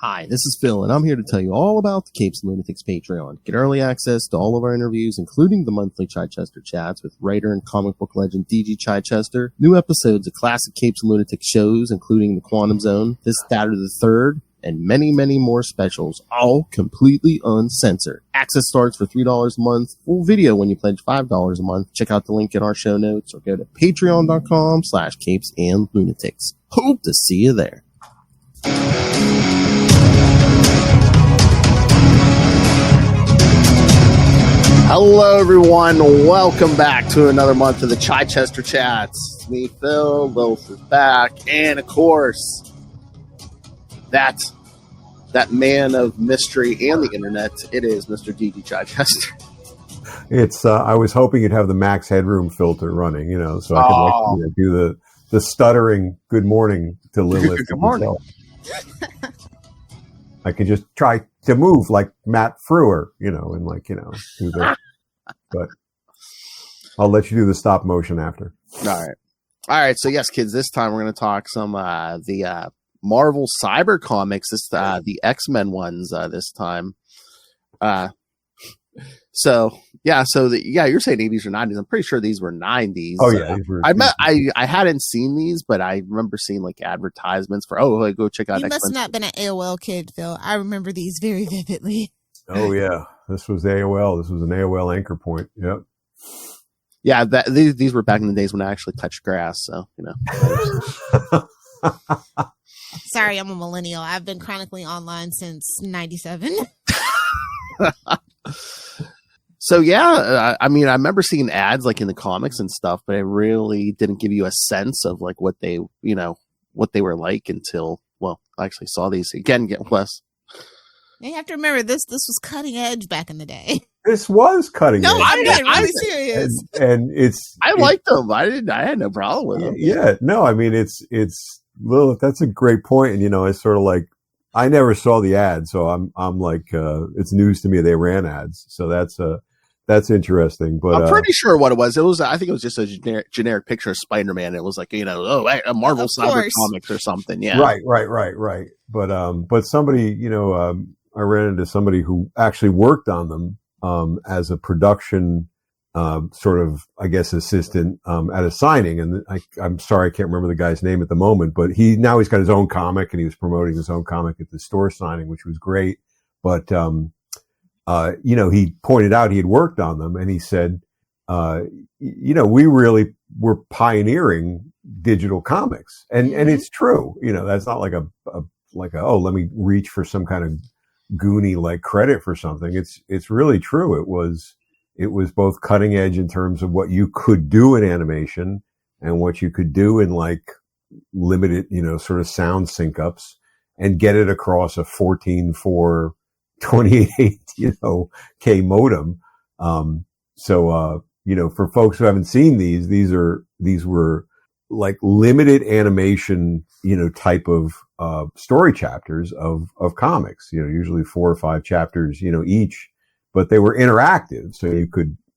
Hi, this is Phil, and I'm here to tell you all about the Capes and Lunatics Patreon. Get early access to all of our interviews, including the monthly Chichester Chats with writer and comic book legend D.G. Chichester, new episodes of classic Capes and Lunatics shows, including The Quantum Zone, This, That, or the Third, and many, many more specials, all completely uncensored. Access starts for $3 a month, full video when you pledge $5 a month. Check out the link in our show notes or go to patreon.com/CapesandLunatics. Hope to see you there. Hello, everyone. Welcome back to another month of the Chichester Chats. It's me, Phil. Lilith is back. And, of course, that man of mystery and the internet, it is Mr. D.G. Chichester. It's, I was hoping you'd have the max headroom filter running, so I could do the stuttering good morning to Lilith. Good morning. I could just try to move like Matt Frewer, and do the, but I'll let you do the stop motion after. All right. So yes, kids, this time we're going to talk some, the Marvel Cybercomics, the X-Men ones, this time. You're saying 80s or 90s. I'm pretty sure these were 90s. Oh yeah. I hadn't seen these, but I remember seeing like advertisements for, go check out You X-Men. must not have been an AOL kid, Phil. I remember these very vividly. Oh yeah. This was AOL. This was an AOL anchor point. Yep. Yeah. These were back in the days when I actually touched grass. So, Sorry, I'm a millennial. I've been chronically online since 97. So yeah, I remember seeing ads like in the comics and stuff, but it really didn't give you a sense of like what they were like until, I actually saw these again. Get less. You have to remember this was cutting edge back in the day. This was cutting edge. No, I'm being really serious. And I liked them. I had no problem with them. Yeah, no, it's Lilith, that's a great point. And it's sort of like, I never saw the ad, so I'm like, it's news to me they ran ads. So that's interesting. But I'm pretty sure what it was. I think it was just a generic picture of Spider-Man. It was like, a Marvel Cybercomics or something. Yeah. Right. But somebody, I ran into somebody who actually worked on them, as a production, sort of, I guess, assistant, at a signing. And I'm sorry, I can't remember the guy's name at the moment, but he's got his own comic and he was promoting his own comic at the store signing, which was great. But, he pointed out he had worked on them and he said, we really were pioneering digital comics. And it's true. That's not like let me reach for some kind of Goonie like credit for something. It's really true. It was both cutting edge in terms of what you could do in animation and what you could do in like limited, sort of sound sync ups and get it across a 14:4 28 K modem. For folks who haven't seen these were like limited animation, type of, story chapters of comics, usually 4 or 5 chapters, each, but they were interactive. So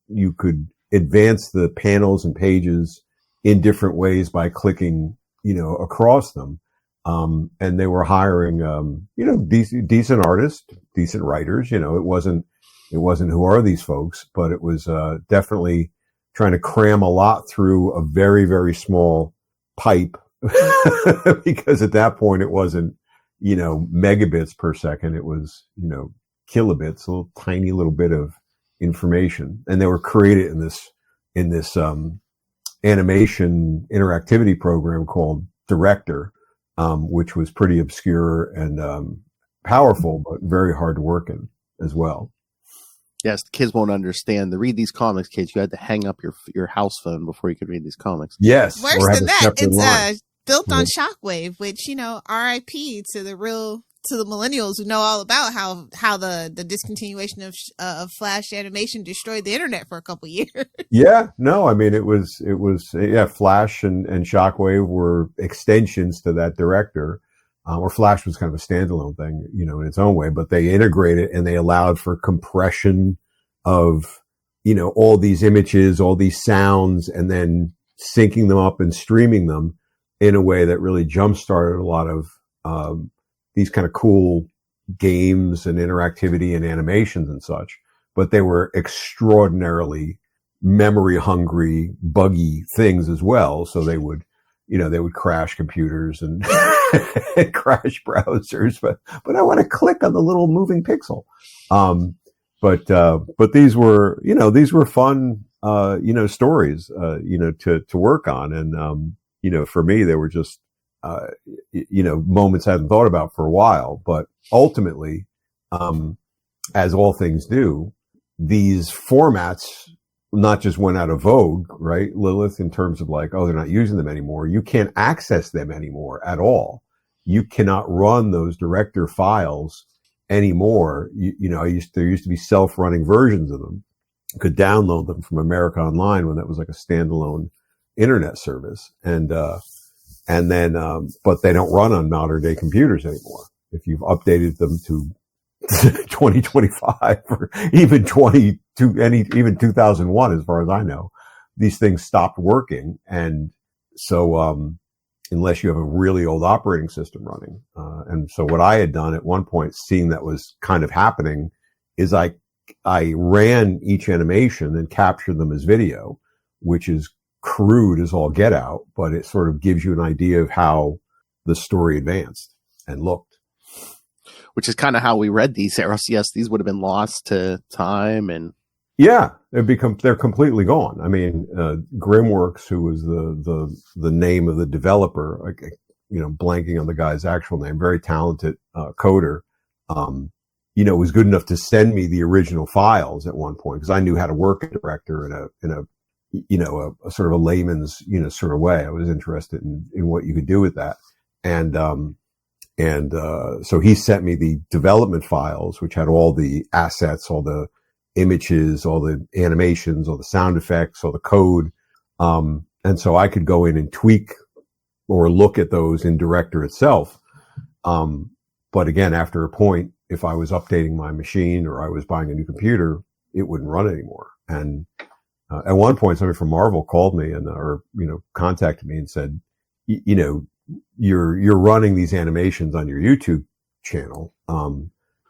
you could advance the panels and pages in different ways by clicking, across them. And they were hiring, decent artists, decent writers, it wasn't who are these folks, but it was, definitely trying to cram a lot through a very, very small pipe because at that point it wasn't, megabits per second. It was, kilobits, a little tiny little bit of information. And they were created in this animation interactivity program called Director, which was pretty obscure and, powerful, but very hard to work in as well. Yes, the kids won't understand. To read these comics, kids, you had to hang up your house phone before you could read these comics. Yes. Worse than that, it's built on Shockwave, which, RIP to the millennials who know all about how the discontinuation of Flash animation destroyed the internet for a couple years. Yeah, no, it was Flash and Shockwave were extensions to that Director. Or Flash was kind of a standalone thing, in its own way, but they integrated and they allowed for compression of, all these images, all these sounds, and then syncing them up and streaming them in a way that really jump-started a lot of, these kind of cool, games and interactivity and animations and such, but they were extraordinarily memory hungry, buggy things as well. So they would crash computers and, and crash browsers, but I want to click on the little moving pixel. But these were fun, stories, to work on. And, for me, they were just, moments I hadn't thought about for a while, but ultimately, as all things do, these formats not just went out of vogue, right, Lilith, in terms of like, oh, they're not using them anymore. You can't access them anymore at all. You cannot run those director files anymore. There used to be self-running versions of them. You could download them from America Online when that was like a standalone internet service. And then, but they don't run on modern day computers anymore. If you've updated them to 2025 or even 2001, as far as I know, these things stopped working. And so, unless you have a really old operating system running. And so what I had done at one point, seeing that was kind of happening, is I ran each animation and captured them as video, which is crude as all get out, but it sort of gives you an idea of how the story advanced and looked. Which is kind of how we read these arrows. Yes, these would have been lost to time, and yeah, they're completely gone. I mean, Grimworks, who was the name of the developer, blanking on the guy's actual name, very talented coder, was good enough to send me the original files at one point, because I knew how to work a director in a sort of a layman's sort of way. I was interested in what you could do with that, and so he sent me the development files, which had all the assets, all the images, all the animations, all the sound effects, all the code. And so I could go in and tweak or look at those in Director itself. But again, after a point, if I was updating my machine or I was buying a new computer, it wouldn't run anymore. And at one point, somebody from Marvel called me or contacted me and said, you're running these animations on your YouTube channel.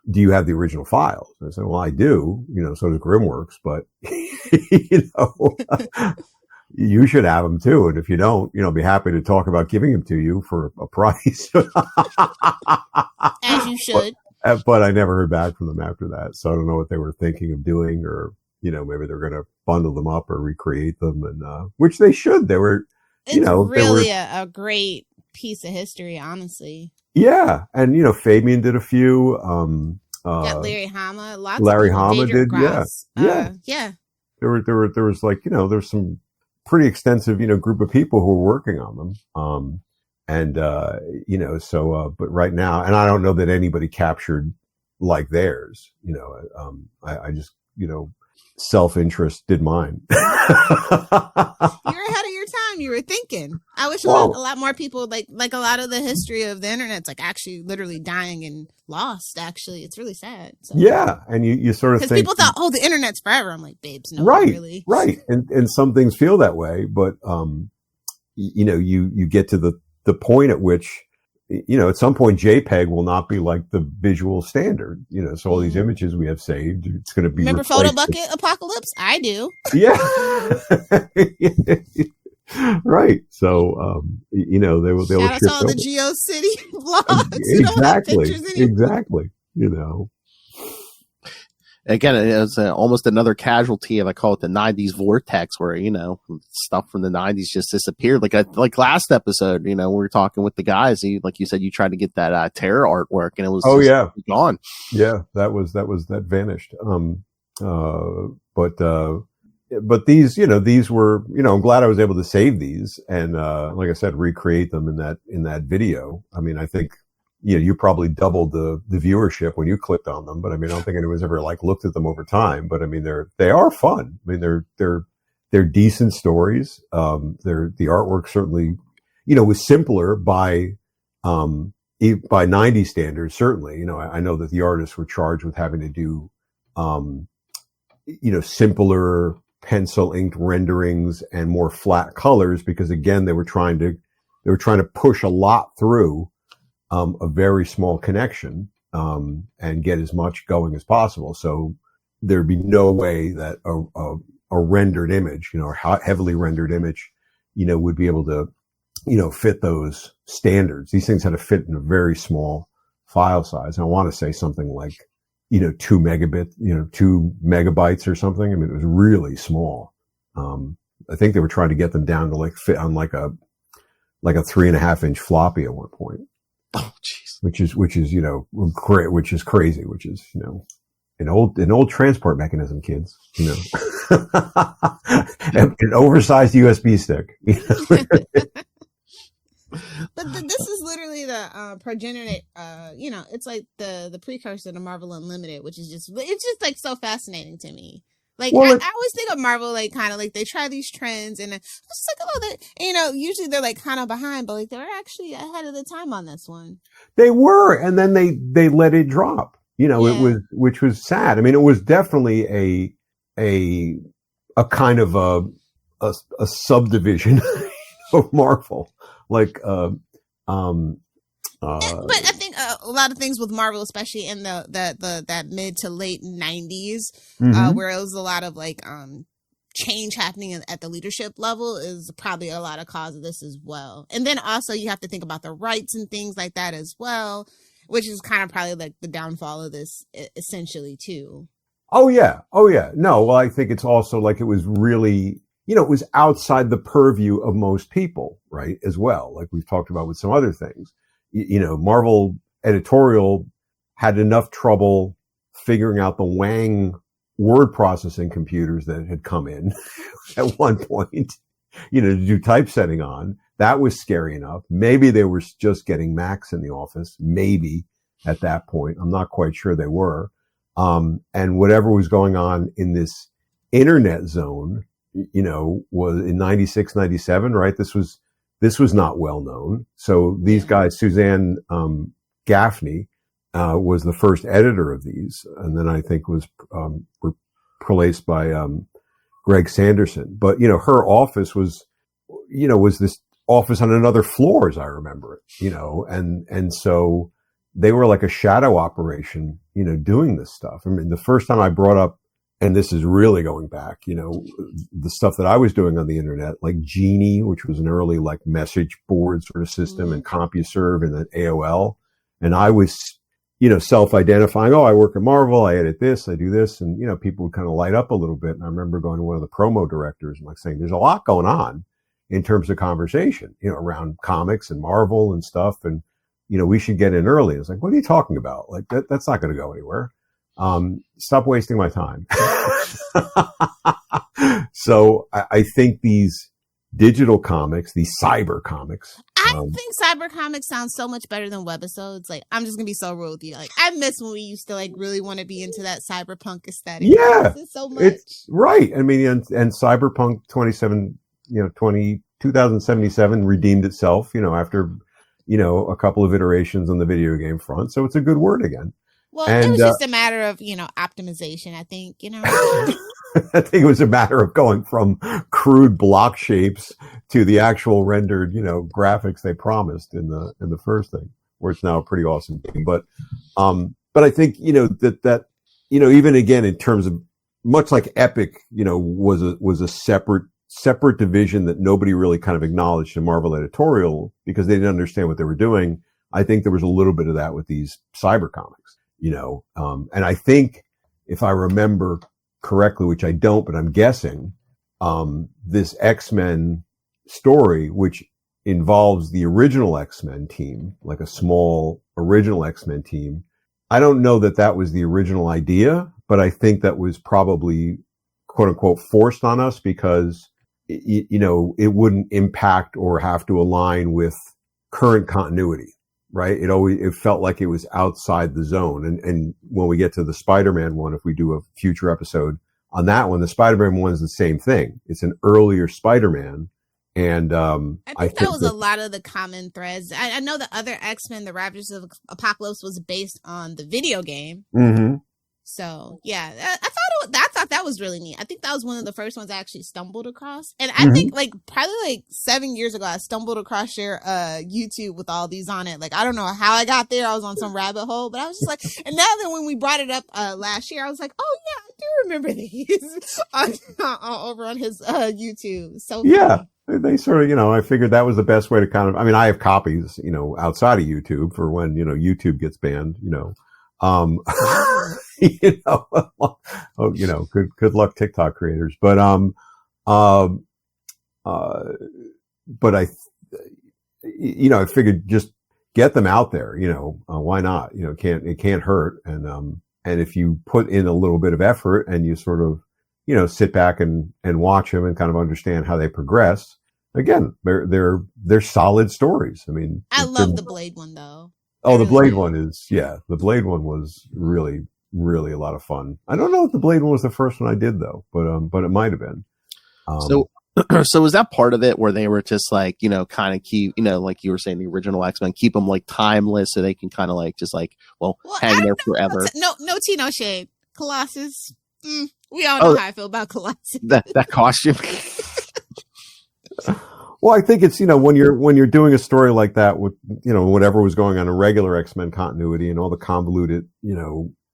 Do you have the original files? And I said, well, I do, so does Grimworks, but, you should have them too. And if you don't, be happy to talk about giving them to you for a price. As you should. But I never heard back from them after that. So I don't know what they were thinking of doing, or, maybe they're going to bundle them up or recreate them, and, which they should. They were, it's really a great piece of history, honestly. Yeah. And, Fabian did a few, got Larry Hama. Larry Hama did. Yeah. Yeah. There was like, there's some pretty extensive, group of people who were working on them. But right now, and I don't know that anybody captured like theirs, I just, self-interest did mine. You're ahead of your time. You were thinking. I wish a lot more people, like a lot of the history of the internet's like actually literally dying and lost. Actually, it's really sad. So. Yeah, and you sort of think, because people thought, the internet's forever. I'm like, babes, no, right, really. Right, and some things feel that way, but you get to the point at which, at some point JPEG will not be like the visual standard. So all these images we have saved, it's going to be. Remember Photo Bucket Apocalypse? I do. Yeah. Right. So, they'll shout out to all the GeoCity vlogs. Exactly. Again, it's almost another casualty of, I call it the 90s vortex, where, stuff from the 90s just disappeared. Like last episode, we were talking with the guys, like you said, you tried to get that terror artwork, and it was gone. Yeah, that vanished. But these, these were, I'm glad I was able to save these and, like I said, recreate them in that video. I mean, I think, you probably doubled the viewership when you clicked on them, but I mean, I don't think anyone's ever looked at them over time, but I mean, they are fun. I mean, they're decent stories. The artwork certainly, was simpler by 90 standards, certainly. I know that the artists were charged with having to do, simpler pencil inked renderings and more flat colors, because again, they were trying to push a lot through a very small connection. and get as much going as possible. So there'd be no way that a rendered image, or heavily rendered image, would be able to, fit those standards. These things had to fit in a very small file size. I want to say something like, 2 megabytes or something. I mean, it was really small. I think they were trying to get them down to like fit on like a 3.5 inch floppy at one point. Oh, jeez. Which is, which is crazy, which is, an old transport mechanism, kids, an oversized USB stick. But this is literally the progenitor. It's like the precursor to Marvel Unlimited, which is just like so fascinating to me. Like, well, I always think of Marvel, like, kind of like they try these trends and it's just like, usually they're like kind of behind, but like they were actually ahead of the time on this one. They were, and then they let it drop. It was, which was sad. I mean, it was definitely a kind of a subdivision of Marvel. Like, but I think a lot of things with Marvel, especially in that mid to late 90s, where it was a lot of like change happening at the leadership level, is probably a lot of cause of this as well. And then also you have to think about the rights and things like that as well, which is kind of probably like the downfall of this essentially too. Oh yeah. No, well, I think it's also like it was really, it was outside the purview of most people, right? As well, like we've talked about with some other things. Marvel editorial had enough trouble figuring out the Wang word processing computers that had come in at one point, to do typesetting on. That was scary enough. Maybe they were just getting Macs in the office. Maybe at that point. I'm not quite sure they were. And whatever was going on in this internet zone, was in 96, 97, right? This was not well known. So these guys, Suzanne Gaffney, was the first editor of these, and then I think was replaced by Greg Sanderson. But her office was this office on another floor, as I remember it. And so they were like a shadow operation, doing this stuff. I mean, the first time I brought up, and this is really going back, the stuff that I was doing on the internet, like Genie, which was an early like message board sort of system, and CompuServe, and then AOL. And I was, self-identifying, I work at Marvel, I edit this, I do this. And, people would kind of light up a little bit. And I remember going to one of the promo directors and like saying, there's a lot going on in terms of conversation, around comics and Marvel and stuff. And, we should get in early. It's like, what are you talking about? Like that's not going to go anywhere. Stop wasting my time. So I think these digital comics, these cyber comics. I think cyber comics sounds so much better than webisodes. Like, I'm just gonna be so real with you. Like, I miss when we used to like really want to be into that cyberpunk aesthetic. Yeah, so much. It's right. I mean, and Cyberpunk 2077 redeemed itself. After a couple of iterations on the video game front. So it's a good word again. Well, it was just a matter of, optimization, I think, I think it was a matter of going from crude block shapes to the actual rendered, graphics they promised in the first thing, where it's now a pretty awesome game. But I think, that even again, in terms of much like Epic, was a separate division that nobody really kind of acknowledged in Marvel editorial because they didn't understand what they were doing. I think there was a little bit of that with these cyber comics, and I think if I remember correctly, which I don't, but I'm guessing, this X-Men story, which involves the original X-Men team, like a small original X-Men team. I don't know that was the original idea, but I think that was probably quote unquote forced on us because it wouldn't impact or have to align with current continuity, right? It felt like it was outside the zone. And when we get to the Spider-Man one, if we do a future episode on that one, the Spider-Man one is the same thing. It's an earlier Spider-Man. And I think that was a lot of the common threads. I know the other X-Men, the Ravagers of Apocalypse, was based on the video game. Mm-hmm. So yeah, I thought that was really neat. I think that was one of the first ones I actually stumbled across. And I think like probably like 7 years ago, I stumbled across your YouTube with all these on it. Like I don't know how I got there. I was on some rabbit hole, but I was just like, and now that when we brought it up last year, I was like, oh yeah, I do remember these over on his YouTube. So yeah. They sort of, I figured that was the best way to kind of, I mean, I have copies, outside of YouTube for when, YouTube gets banned, good luck TikTok creators. But I figured just get them out there, why not? It can't hurt. And if you put in a little bit of effort and you sort of, sit back and watch them and kind of understand how they progress. Again, they're solid stories. I mean, I love the Blade one though. Oh, the Blade one the Blade one was really, really a lot of fun. I don't know if the Blade one was the first one I did though, but it might have been. So was that part of it where they were just like, kind of keep, like you were saying, the original X-Men, keep them like timeless so they can kind of like, just like, hang there forever. No tea, no shade. Colossus. We all know how I feel about Colossus. That costume. Well, I think it's, when you're doing a story like that with, whatever was going on in regular X-Men continuity and all the convoluted,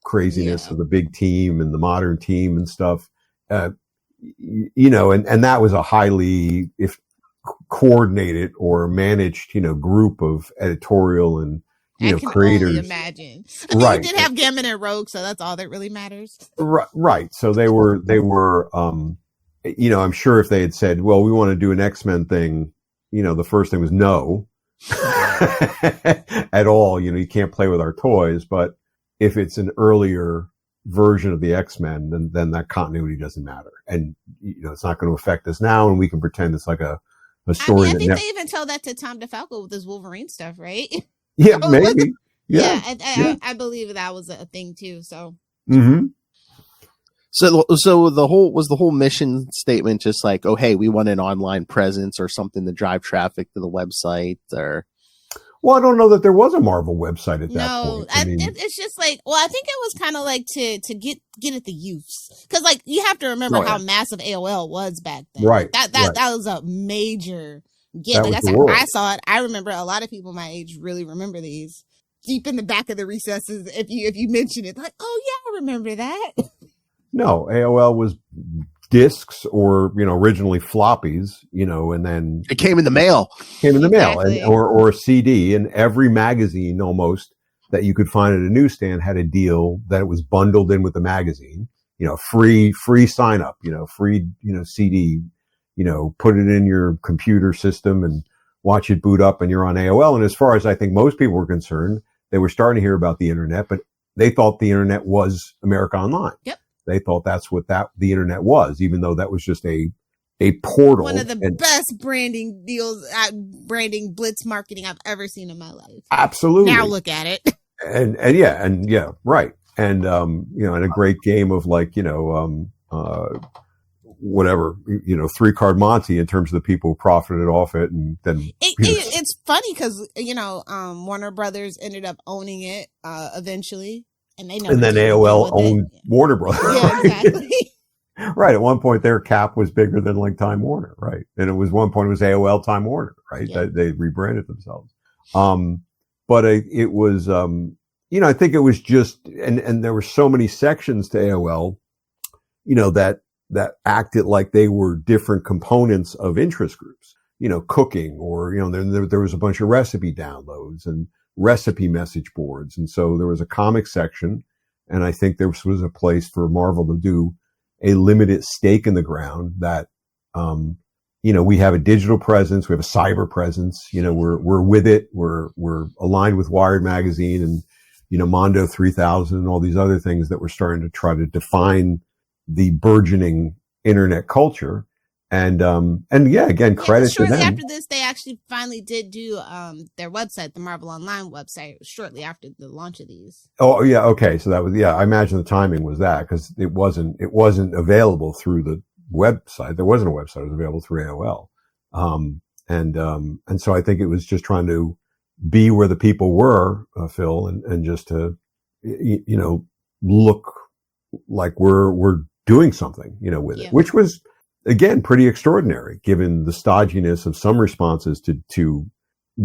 craziness of the big team and the modern team and stuff, and that was a highly, if coordinated or managed, group of editorial and, creators. Only imagine. I mean, right. You did have Gambit and Rogue, so that's all that really matters. Right. So they were, I'm sure if they had said, well, we want to do an X-Men thing, the first thing was no at all. You can't play with our toys. But if it's an earlier version of the X-Men, then that continuity doesn't matter. And, it's not going to affect us now. And we can pretend it's like a story. I think they even tell that to Tom DeFalco with his Wolverine stuff, right? Yeah, maybe. Yeah. I believe that was a thing too. So. Mm-hmm. So the whole mission statement just like, oh, hey, we want an online presence or something to drive traffic to the website or. Well, I don't know that there was a Marvel website at that point. I mean, it's just like, I think it was kind of like to get at the youths. Cause like you have to remember how massive AOL was back then. Right. That was a major get. Like I saw it. I remember a lot of people my age really remember these deep in the back of the recesses. If you mention it, like, oh yeah, I remember that. No, AOL was discs or, originally floppies, and then it came in the mail. Or a CD, and every magazine almost that you could find at a newsstand had a deal that it was bundled in with the magazine, free sign up, free, CD, put it in your computer system and watch it boot up and you're on AOL. And as far as I think most people were concerned, they were starting to hear about the internet, but they thought the internet was America Online. Yep. They thought that's what the internet was, even though that was just a portal. One of the best branding deals, branding blitz marketing I've ever seen in my life. Absolutely. Now look at it. And yeah, right. And, and a great game of like, whatever, 3-card Monty in terms of the people who profited off it. And then it's funny because, Warner Brothers ended up owning it, eventually. And then AOL owned Warner Brothers. Yeah, exactly. Right. At one point, their cap was bigger than like Time Warner, right? And it was AOL Time Warner, right? Yeah. They rebranded themselves. But it was, I think it was just, and there were so many sections to AOL, that acted like they were different components of interest groups, cooking or, there was a bunch of recipe downloads and recipe message boards. And so there was a comic section. And I think there was a place for Marvel to do a limited stake in the ground that, we have a digital presence. We have a cyber presence. We're with it. We're aligned with Wired Magazine and, Mondo 3000 and all these other things that we're starting to try to define the burgeoning internet culture. And yeah, again, credit to them. Shortly after this, they actually finally did do their website, the Marvel Online website, shortly after the launch of these. Oh yeah, okay. So that was I imagine the timing was that because it wasn't available through the website. There wasn't a website; it was available through AOL. And so I think it was just trying to be where the people were, Phil, and just to look like we're doing something, with it, which was, again, pretty extraordinary given the stodginess of some responses to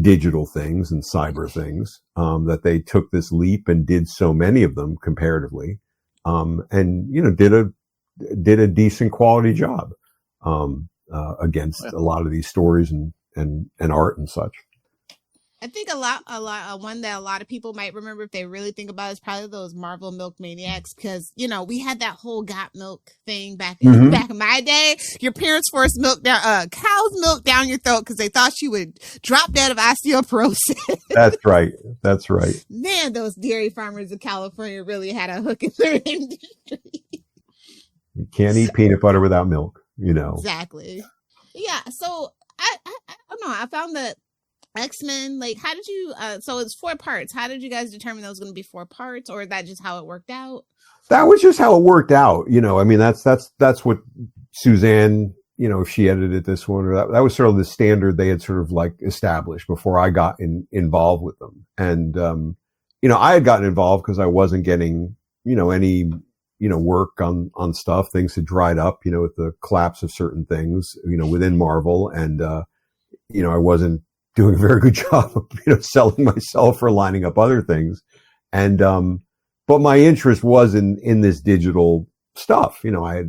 digital things and cyber things, that they took this leap and did so many of them comparatively, and, did a decent quality job, against a lot of these stories and art and such. I think one that a lot of people might remember if they really think about it is probably those Marvel Milk Maniacs, because we had that whole got milk thing back in my day. Your parents forced cow's milk down your throat because they thought you would drop dead of osteoporosis. That's right. Man, those dairy farmers in California really had a hook in their industry. You can't eat peanut butter without milk, Exactly. Yeah. So I don't know. I found that X-Men, like, how did you, so it's 4 parts. How did you guys determine that was going to be 4 parts, or is that just how it worked out? That was just how it worked out. I mean, that's what Suzanne, she edited this one, or that was sort of the standard they had sort of like established before I got involved with them. And, I had gotten involved because I wasn't getting, any, work on stuff. Things had dried up, with the collapse of certain things, within Marvel. And, I wasn't doing a very good job of, selling myself or lining up other things. And, but my interest was in this digital stuff. I'd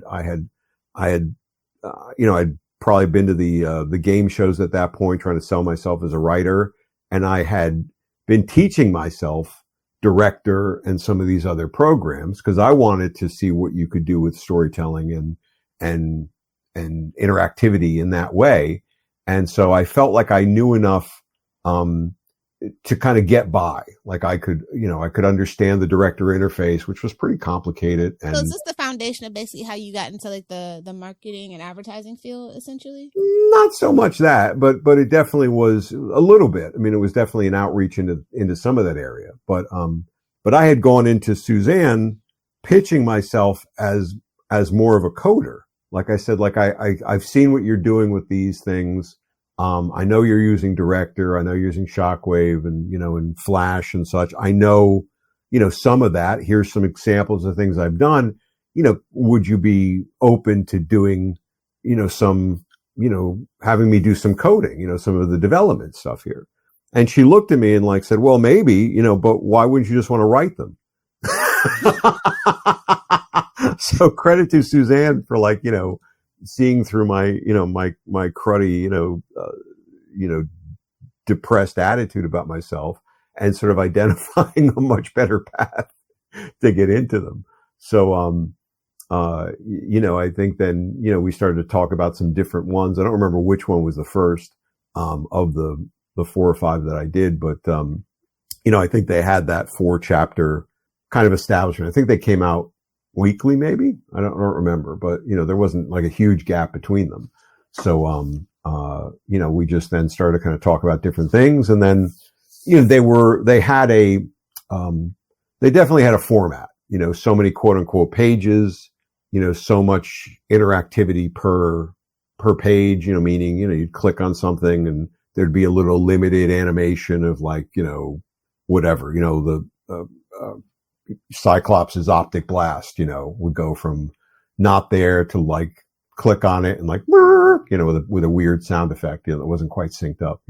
probably been to the game shows at that point, trying to sell myself as a writer. And I had been teaching myself director and some of these other programs because I wanted to see what you could do with storytelling and interactivity in that way. And so I felt like I knew enough, to kind of get by. Like I could understand the director interface, which was pretty complicated. And so is this the foundation of basically how you got into like the marketing and advertising field, essentially? Not so much that, but it definitely was a little bit. I mean, it was definitely an outreach into some of that area. But I had gone into Suzanne pitching myself as more of a coder. Like I said, like I've seen what you're doing with these things. I know you're using Director. I know you're using Shockwave and, and Flash and such. I know, some of that. Here's some examples of things I've done. Would you be open to doing, some, having me do some coding, some of the development stuff here? And she looked at me and like said, well, maybe, but why wouldn't you just want to write them? So credit to Suzanne for like, seeing through my, my cruddy, depressed attitude about myself and sort of identifying a much better path to get into them. So, I think then, we started to talk about some different ones. I don't remember which one was the first, of the 4 or 5 that I did, but, I think they had that 4-chapter kind of establishment. I think they came out weekly, maybe. I don't remember, but there wasn't like a huge gap between them. So, we just then started to kind of talk about different things, and then, they definitely had a format. So many quote unquote pages. So much interactivity per page. Meaning you'd click on something and there'd be a little limited animation of like whatever. The Cyclops' optic blast, would go from not there to like click on it and like, with a weird sound effect, that wasn't quite synced up,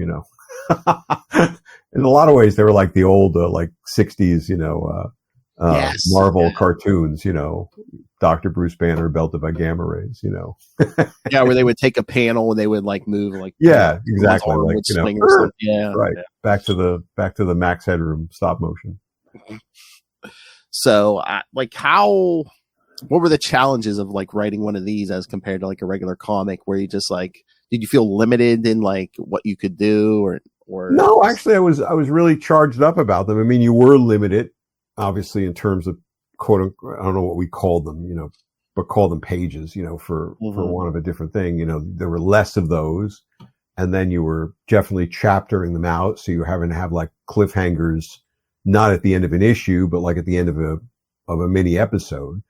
In a lot of ways, they were like the old, like 60s, Yes. Marvel cartoons, Dr. Bruce Banner belted by gamma rays, Yeah, where they would take a panel and they would like move like exactly, like swing or something. Yeah, right. Yeah. Back to the Max Headroom stop motion. So, what were the challenges of like writing one of these as compared to like a regular comic? Where you just like, did you feel limited in like what you could do, or? No, actually, I was really charged up about them. I mean, you were limited, obviously, in terms of quote unquote, I don't know what we called them, but call them pages, for one of a different thing. There were less of those, and then you were definitely chaptering them out, so you're having to have like cliffhangers. Not at the end of an issue, but like at the end of a mini episode.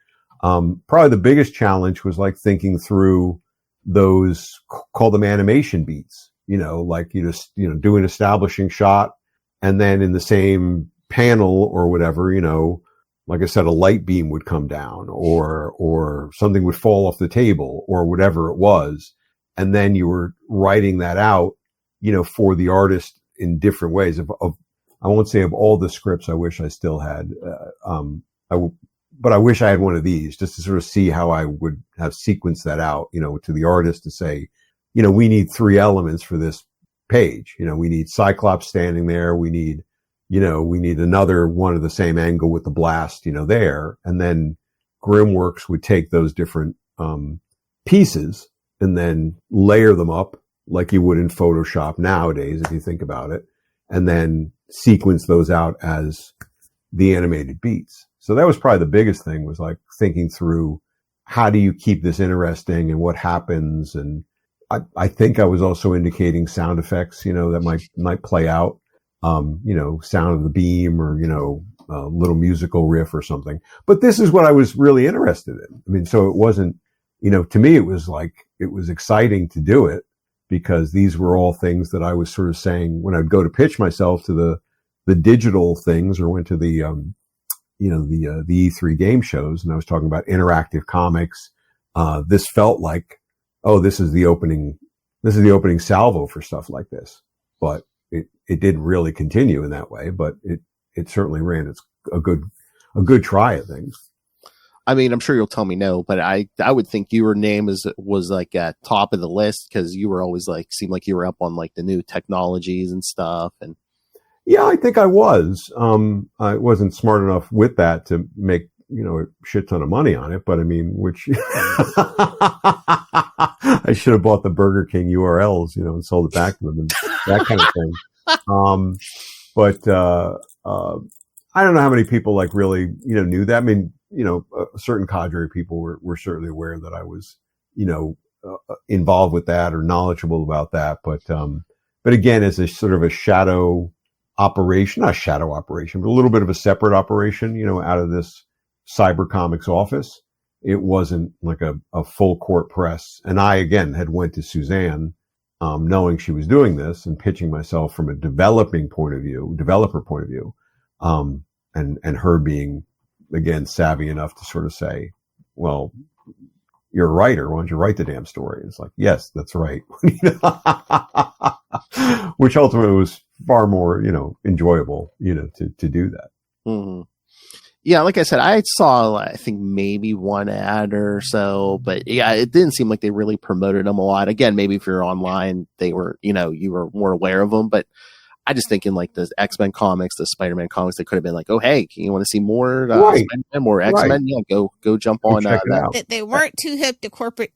Probably the biggest challenge was like thinking through those, call them animation beats, like you just, do an establishing shot and then in the same panel or whatever, like I said, a light beam would come down or something would fall off the table or whatever it was. And then you were writing that out, for the artist in different ways I won't say of all the scripts I wish I still had, but I wish I had one of these just to sort of see how I would have sequenced that out, to the artist to say, we need 3 elements for this page. We need Cyclops standing there. We need another one of the same angle with the blast, there. And then Grimworks would take those different, pieces and then layer them up like you would in Photoshop nowadays, if you think about it, and then sequence those out as the animated beats. So that was probably the biggest thing, was like thinking through how do you keep this interesting and what happens. And I think I was also indicating sound effects, that might play out, sound of the beam or, a little musical riff or something. But this is what I was really interested in. I mean, so it wasn't, to me, it was like, it was exciting to do it because these were all things that I was sort of saying when I'd go to pitch myself to the digital things or went to the E3 game shows, and I was talking about interactive comics. This felt like, this is the opening salvo for stuff like this. But it didn't really continue in that way, but it certainly ran a good try at things. I mean, I'm sure you'll tell me no, but I would think your name was like at top of the list because you were always seemed like you were up on like the new technologies and stuff. And yeah, I think I was. I wasn't smart enough with that to make, a shit ton of money on it, but I mean, which I should have bought the Burger King URLs, and sold it back to them and that kind of thing. But I don't know how many people really, knew that. I mean, a certain cadre of people were certainly aware that I was, involved with that or knowledgeable about that. But again, as a sort of a shadow operation, not a shadow operation, but a little bit of a separate operation, out of this Cybercomics office, it wasn't like a full court press. And I, again, had went to Suzanne, knowing she was doing this and pitching myself from a developer point of view, and her being, again, savvy enough to sort of say, well, you're a writer. Why don't you write the damn story? It's like, yes, that's right. Which ultimately was far more, enjoyable, to do that. Mm-hmm. Yeah, like I said, I saw, I think maybe one ad or so, but yeah, it didn't seem like they really promoted them a lot. Again, maybe if you're online, they were, you were more aware of them, but I just think in like the X-Men comics, the Spider-Man comics, they could have been like, oh, hey, you want to see more Spider-Man, more X-Men? Right. Yeah, go jump on that. They weren't too hip to corporate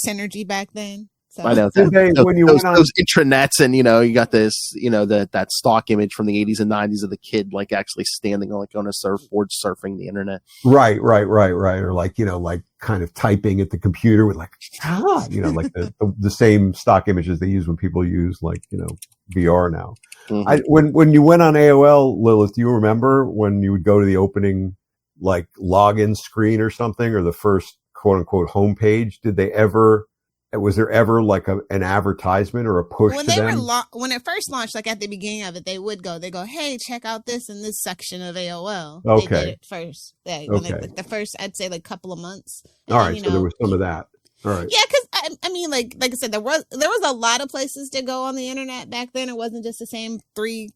synergy back then. So. I know. Those intranets and, you got this, that stock image from the 80s and 90s of the kid, like actually standing on a surfboard surfing the internet. Right. Or like, like kind of typing at the computer with like the same stock images they use when people use VR now. Mm-hmm. When you went on AOL, Lilith, do you remember when you would go to the opening, login screen or something, or the first quote unquote homepage? Was there ever an advertisement or a push when to they them? When it first launched, at the beginning of it, they go, hey, check out this in this section of AOL. Okay. They did it first. The first, I'd say couple of months. All right. So there was some of that. All right. Yeah. Cause I mean, like I said, there was a lot of places to go on the internet back then. It wasn't just the same 3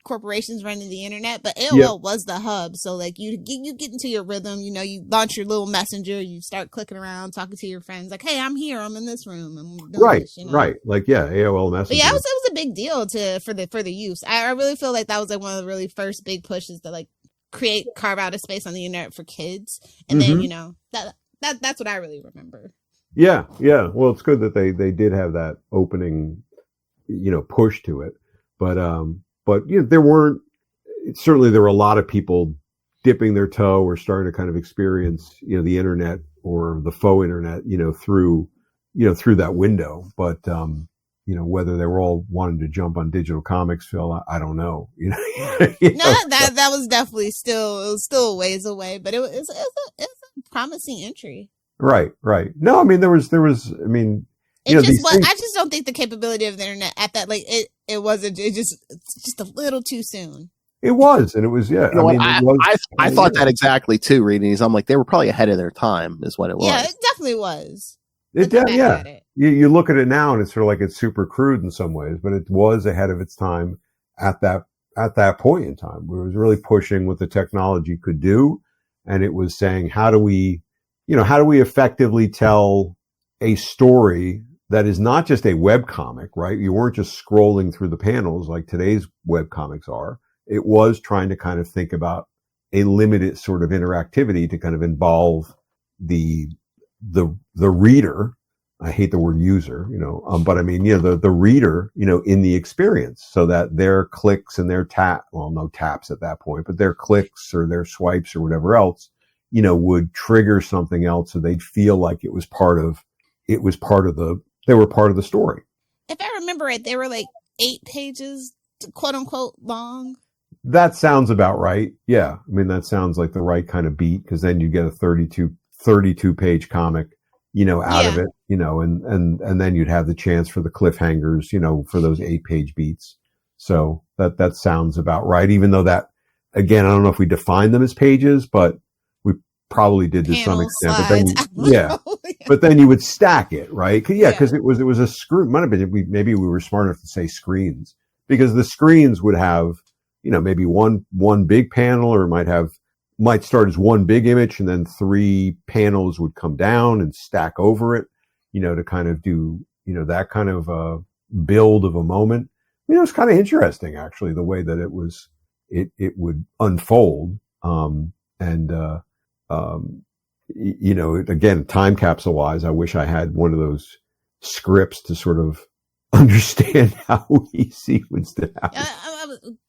corporations running the internet, but AOL was the hub. So you get into your rhythm, you launch your little messenger, you start clicking around, talking to your friends, like, hey, I'm here, I'm in this room. Right. AOL messenger. But yeah, it was a big deal for the use. I really feel like that was one of the really first big pushes to carve out a space on the internet for kids. And then, that's what I really remember. Yeah. Yeah. Well, it's good that they did have that opening, push to it, but there were a lot of people dipping their toe or starting to kind of experience, the internet or the faux internet, through that window. But, whether they were all wanting to jump on digital comics, Phil, I don't know. That was definitely still a ways away, but it's a promising entry. Right. No, I mean, I just don't think the capability of the internet at that, it's just a little too soon. It was, and it was, yeah. You know, I thought that exactly too. Reading these, I'm like, they were probably ahead of their time, is what it was. Yeah, it definitely was. Yeah. You look at it now, and it's sort of like it's super crude in some ways, but it was ahead of its time at that point in time. Where it was really pushing what the technology could do, and it was saying, how do we effectively tell a story that is not just a web comic, right? You weren't just scrolling through the panels like today's web comics are. It was trying to kind of think about a limited sort of interactivity to kind of involve the reader. I hate the word user, but I mean, the reader, in the experience, so that their clicks and their no taps at that point, but their clicks or their swipes or whatever else, would trigger something else, so they'd feel like they were part of the story. If I remember right, they were like 8 pages, quote unquote, long. That sounds about right. Yeah. I mean, that sounds like the right kind of beat, because then you get a 32 page comic, out of it, and then you'd have the chance for the cliffhangers, for those 8 page beats. So that sounds about right. Even though that, again, I don't know if we define them as pages, but we probably did to some extent. But then you would stack it, right? Because it was a screen. Might have been, maybe we were smart enough to say screens, because the screens would have, maybe one big panel, or might start as one big image, and then 3 panels would come down and stack over it, to kind of do, that kind of build of a moment. It was kind of interesting, actually, the way that it would unfold. Again, time capsule wise, I wish I had one of those scripts to sort of understand how we sequenced it out.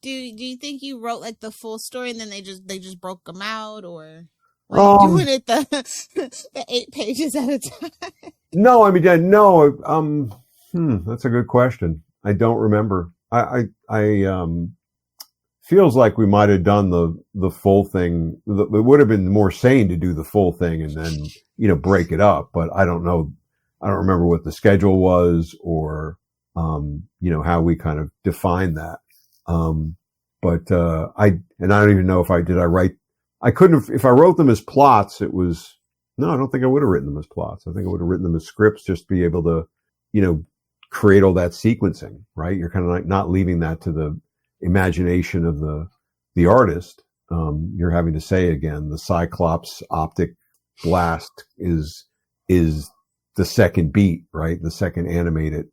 Do you think you wrote like the full story and then they just broke them out, or doing it the 8 pages at a time? No, I mean, no. That's a good question. I don't remember. I feels like we might have done the full thing. It would have been more sane to do the full thing and then break it up. But I don't know. I don't remember what the schedule was, or how we kind of defined that. But I don't even know if I couldn't have, if I wrote them as plots, I don't think I would have written them as plots. I think I would have written them as scripts, just to be able to, create all that sequencing, right? You're kind of like not leaving that to the imagination of the artist. You're having to say, again, the Cyclops optic blast is the second beat, right? The second animated,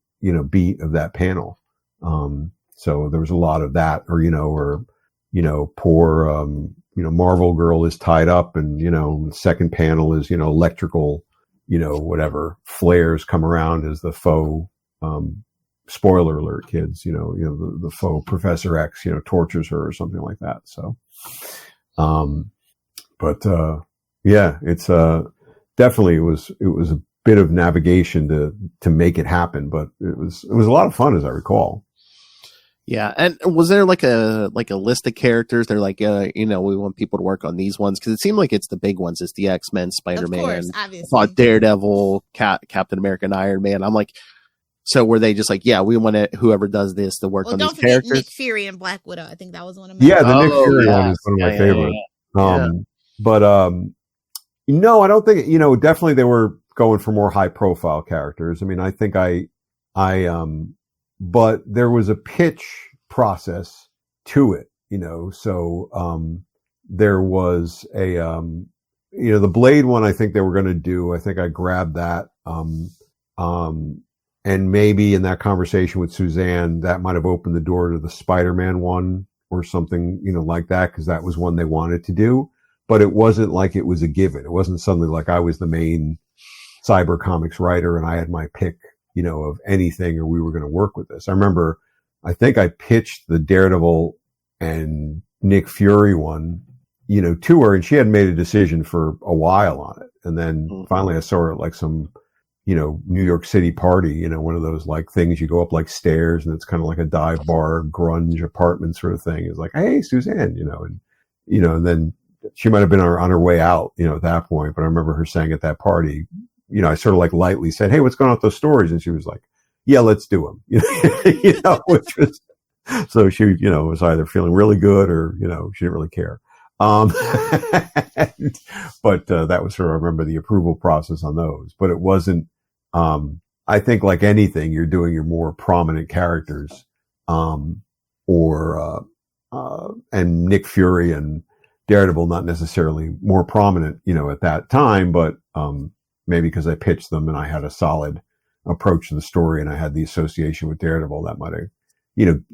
beat of that panel. So there was a lot of that, or poor, Marvel girl is tied up, and, the second panel is, electrical, whatever flares come around as the faux, spoiler alert, kids, the faux Professor X, tortures her or something like that. So, it's, definitely it was a bit of navigation to make it happen, but it was a lot of fun, as I recall. Yeah, and was there like a list of characters? They're like, we want people to work on these ones, because it seemed like it's the big ones. It's the X-Men, Spider-Man, of course, obviously. I thought Daredevil, Captain America, and Iron Man. I'm like, so were they just like, yeah, we want whoever does this to work on these characters? Nick Fury and Black Widow. I think that was one of my Nick Fury one is one of my favorites. But no, I don't think definitely they were going for more high profile characters. I mean, I think but there was a pitch process to it, so, there was a, the Blade one, I think they were going to do. I think I grabbed that, and maybe in that conversation with Suzanne, that might have opened the door to the Spider-Man one or something, like that, because that was one they wanted to do. But it wasn't like it was a given. It wasn't suddenly like I was the main Cybercomics writer and I had my pick, of anything, or we were going to work with this. I remember, I think I pitched the Daredevil and Nick Fury one, to her, and she hadn't made a decision for a while on it. And then finally I saw her at like some, New York City party, one of those like things you go up like stairs and it's kind of like a dive bar, grunge apartment sort of thing. It's like, hey, Suzanne, and then she might have been on her way out, at that point. But I remember her saying at that party, I sort of like lightly said, hey, what's going on with those stories? And she was like, yeah, let's do them, which was, So she, was either feeling really good or, she didn't really care. But that was sort of, I remember the approval process on those, but it wasn't, I think like anything, you're doing your more prominent characters, and Nick Fury and Daredevil, not necessarily more prominent, at that time, but, maybe because I pitched them and I had a solid approach to the story and I had the association with Daredevil, that might have,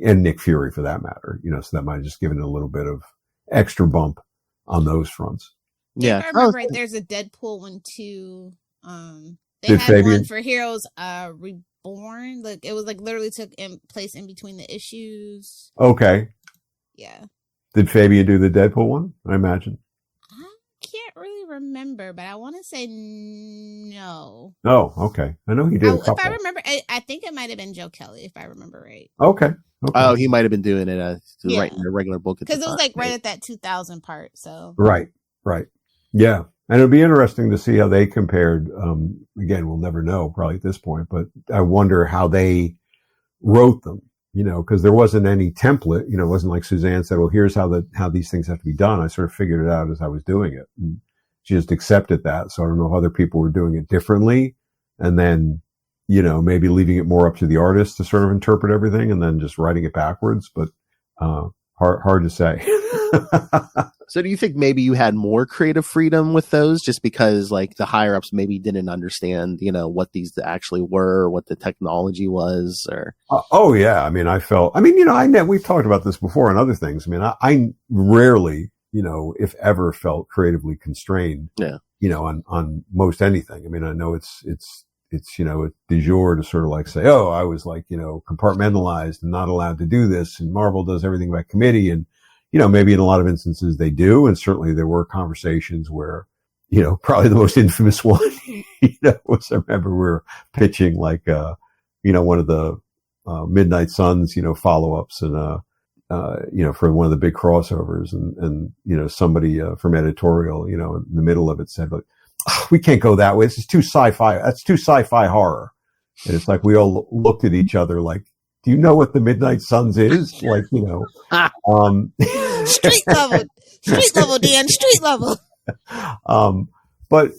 and Nick Fury for that matter, so that might have just given it a little bit of extra bump on those fronts. Yeah. If I remember right, there's a Deadpool one too. They had Fabian one for Heroes Reborn. Like it was like literally took place in between the issues. Okay. Yeah. Did Fabian do the Deadpool one? I imagine. I can't really remember, but I want to say no. Oh, okay. I know he did. If I remember, I think it might have been Joe Kelly, if I remember right. Okay. Oh, he might have been doing it right in a regular book because it was like right at that 2000 part. So right, yeah, and it'll be interesting to see how they compared. Again, we'll never know probably at this point, but I wonder how they wrote them. Because there wasn't any template. It wasn't like Suzanne said, "Well, here's how these things have to be done." I sort of figured it out as I was doing it, and she just accepted that. So I don't know if other people were doing it differently, and then maybe leaving it more up to the artist to sort of interpret everything, and then just writing it backwards. But hard to say. So do you think maybe you had more creative freedom with those just because like the higher ups maybe didn't understand, what these actually were, what the technology was or? Oh yeah. I mean, we've talked about this before and other things. I mean, I rarely, if ever felt creatively constrained, on most anything. I mean, I know it's du jour to sort of like say, oh, I was like, compartmentalized and not allowed to do this. And Marvel does everything by committee. And, maybe in a lot of instances they do. And certainly there were conversations where, probably the most infamous one, was I remember we were pitching like, one of the, Midnight Suns, follow-ups and, for one of the big crossovers and somebody, from editorial, in the middle of it said, like, oh, we can't go that way. This is too sci-fi. That's too sci-fi horror. And it's like, we all looked at each other like, do you know what the Midnight Suns is? Like, street level, Dan, street level. But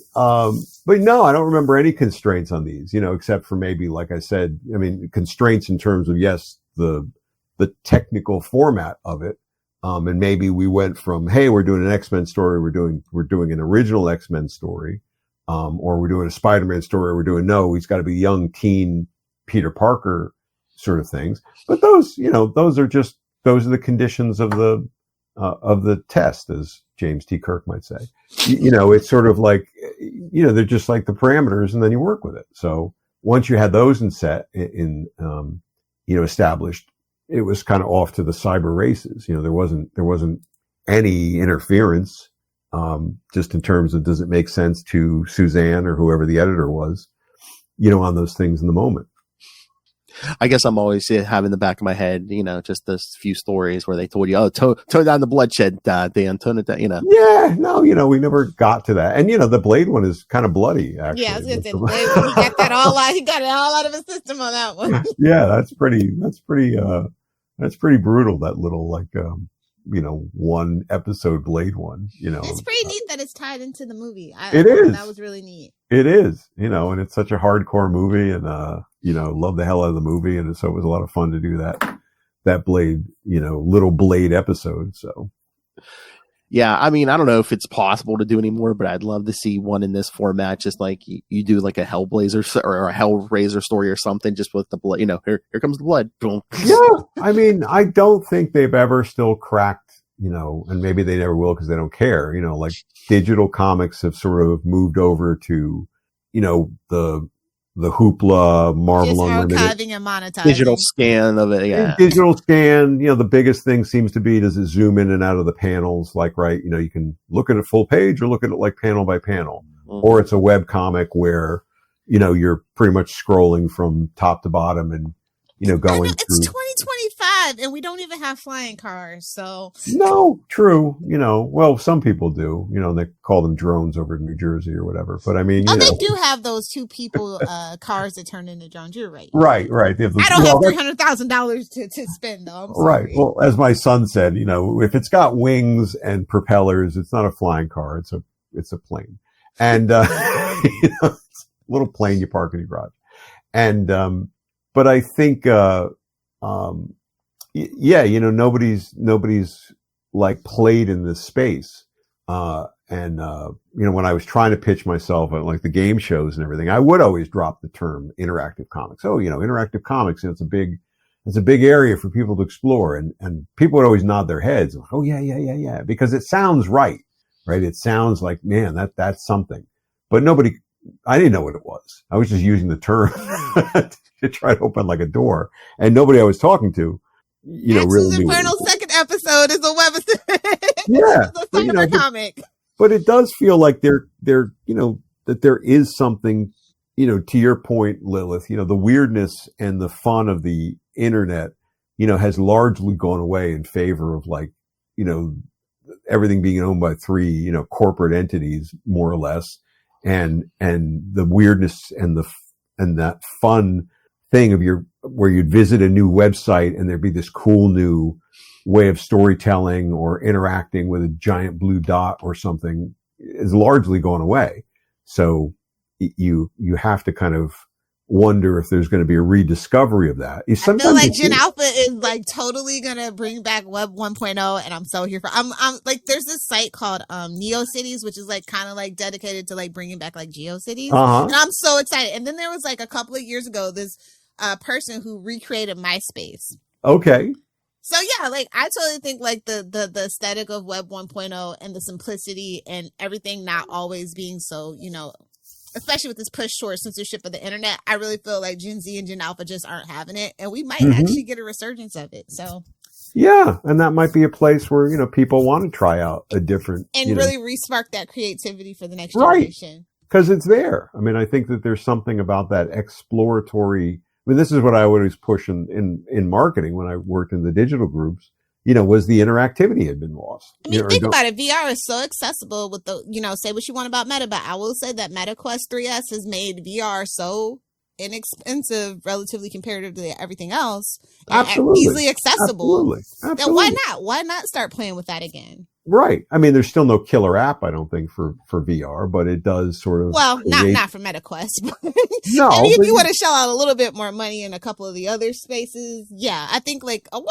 no, I don't remember any constraints on these, except for maybe, like I said, I mean, constraints in terms of, yes, the technical format of it. And maybe we went from, hey, we're doing an X-Men story. We're doing an original X-Men story. Or we're doing a Spider-Man story. No, he's got to be young teen Peter Parker sort of things. But those are the conditions of the test, as James T. Kirk might say. It's sort of like, they're just like the parameters and then you work with it. So once you had those established, it was kind of off to the cyber races. There wasn't any interference, just in terms of, does it make sense to Suzanne or whoever the editor was, on those things in the moment. I guess I'm always having in the back of my head, just those few stories where they told you, oh, tone down the bloodshed, Dan, tone it down, Yeah, no, we never got to that. And, the Blade one is kind of bloody, actually. Yeah, I was going to say, Blade, he got that all out. He got it all out of his system on that one. Yeah, that's pretty brutal, that little, like, one episode Blade one, It's pretty neat that it's tied into the movie. It is. That was really neat. It is, and it's such a hardcore movie and, love the hell out of the movie. And so it was a lot of fun to do that Blade, little Blade episode. So. Yeah. I mean, I don't know if it's possible to do anymore, but I'd love to see one in this format. Just like you do like a Hellblazer or a Hellraiser story or something, just with the blood, here comes the blood. Boom. Yeah. I mean, I don't think they've ever still cracked, and maybe they never will because they don't care, like digital comics have sort of moved over to, the hoopla, Marvel just Unlimited. Archiving and monetizing. Digital scan of it, yeah. Digital scan, the biggest thing seems to be, does it zoom in and out of the panels? Like, right, you can look at it full page or look at it like panel by panel. Mm-hmm. Or it's a web comic where, you're pretty much scrolling from top to bottom and, going through. It's 2025. alive, and we don't even have flying cars. So no, true. Well, some people do. They call them drones over in New Jersey or whatever. But I mean, they do have those 2 people cars that turn into drones. You're right. Right. I don't have $300,000 to spend though. Right. Well, as my son said, if it's got wings and propellers, it's not a flying car. It's a plane, and it's a little plane you park in your garage. And but I think nobody's like played in this space. When I was trying to pitch myself at like the game shows and everything, I would always drop the term interactive comics. Oh, interactive comics, it's a big area for people to explore. And people would always nod their heads. Oh, yeah. Because it sounds right? It sounds like, man, that's something. But I didn't know what it was. I was just using the term to try to open like a door. And nobody I was talking to, really knew. Infernal's second episode is a web. Yeah. It's a cyber comic. But it does feel like that there is something, to your point, Lilith, the weirdness and the fun of the internet, has largely gone away in favor of like, everything being owned by 3, corporate entities, more or less. And the weirdness and that fun thing of where you'd visit a new website and there'd be this cool new way of storytelling or interacting with a giant blue dot or something is largely gone away. So you have to kind of wonder if there's going to be a rediscovery of that. I feel like Gen Alpha is like totally going to bring back Web 1.0, and I'm so here for. I'm like, there's this site called NeoCities, which is like kind of like dedicated to like bringing back like GeoCities, and I'm so excited. And then there was like a couple of years ago this person who recreated MySpace. Okay. So yeah, like I totally think like the aesthetic of Web 1.0 and the simplicity and everything not always being so, especially with this push towards censorship of the internet, I really feel like Gen Z and Gen Alpha just aren't having it, and we might actually get a resurgence of it. So yeah, and that might be a place where people want to try out a different and really re-spark that creativity for the next generation. Because it's there. I mean, I think that there's something about that exploratory. I mean, this is what I always push in marketing when I worked in the digital groups. Was the interactivity had been lost. I mean, think about it. VR is so accessible with the, say what you want about Meta, but I will say that Meta Quest 3S has made VR so inexpensive, relatively comparative to everything else. Absolutely. And easily accessible. Absolutely. Then why not? Why not start playing with that again? Right. I mean, there's still no killer app, I don't think, for VR, but it does sort of. Well, not for MetaQuest. No. I mean, if you want to shell out a little bit more money in a couple of the other spaces, yeah, I think like, I'd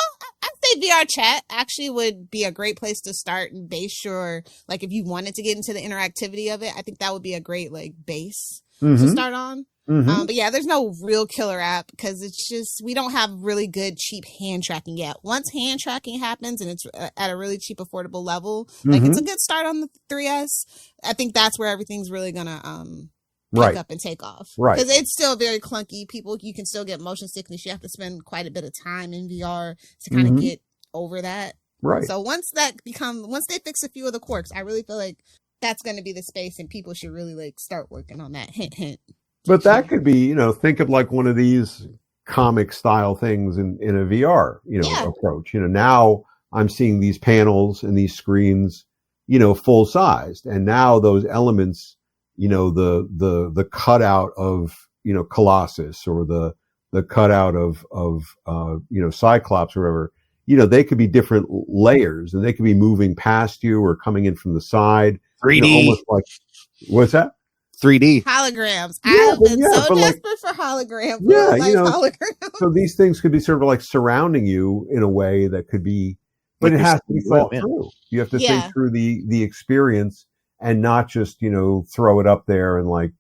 say VR chat actually would be a great place to start and base your, like, if you wanted to get into the interactivity of it, I think that would be a great like base to start on. But yeah, there's no real killer app because it's just, we don't have really good, cheap hand tracking yet. Once hand tracking happens and it's at a really cheap, affordable level, like it's a good start on the 3S. I think that's where everything's really going to pick up and take off. Right. Because it's still very clunky. You can still get motion sickness. You have to spend quite a bit of time in VR to kind of get over that. Right. So once they fix a few of the quirks, I really feel like that's going to be the space and people should really like start working on that. Hint, hint. But that could be, think of like one of these comic style things in a VR, approach. Now I'm seeing these panels and these screens, full sized. And now those elements, the cutout of, Colossus or the cutout of Cyclops or whatever, they could be different layers and they could be moving past you or coming in from the side. 3D. Almost like, what's that? 3D holograms. I've been so desperate for holograms. Holograms. So these things could be sort of like surrounding you in a way that could be, but it has to be thought through. You have to think through the experience and not just throw it up there and like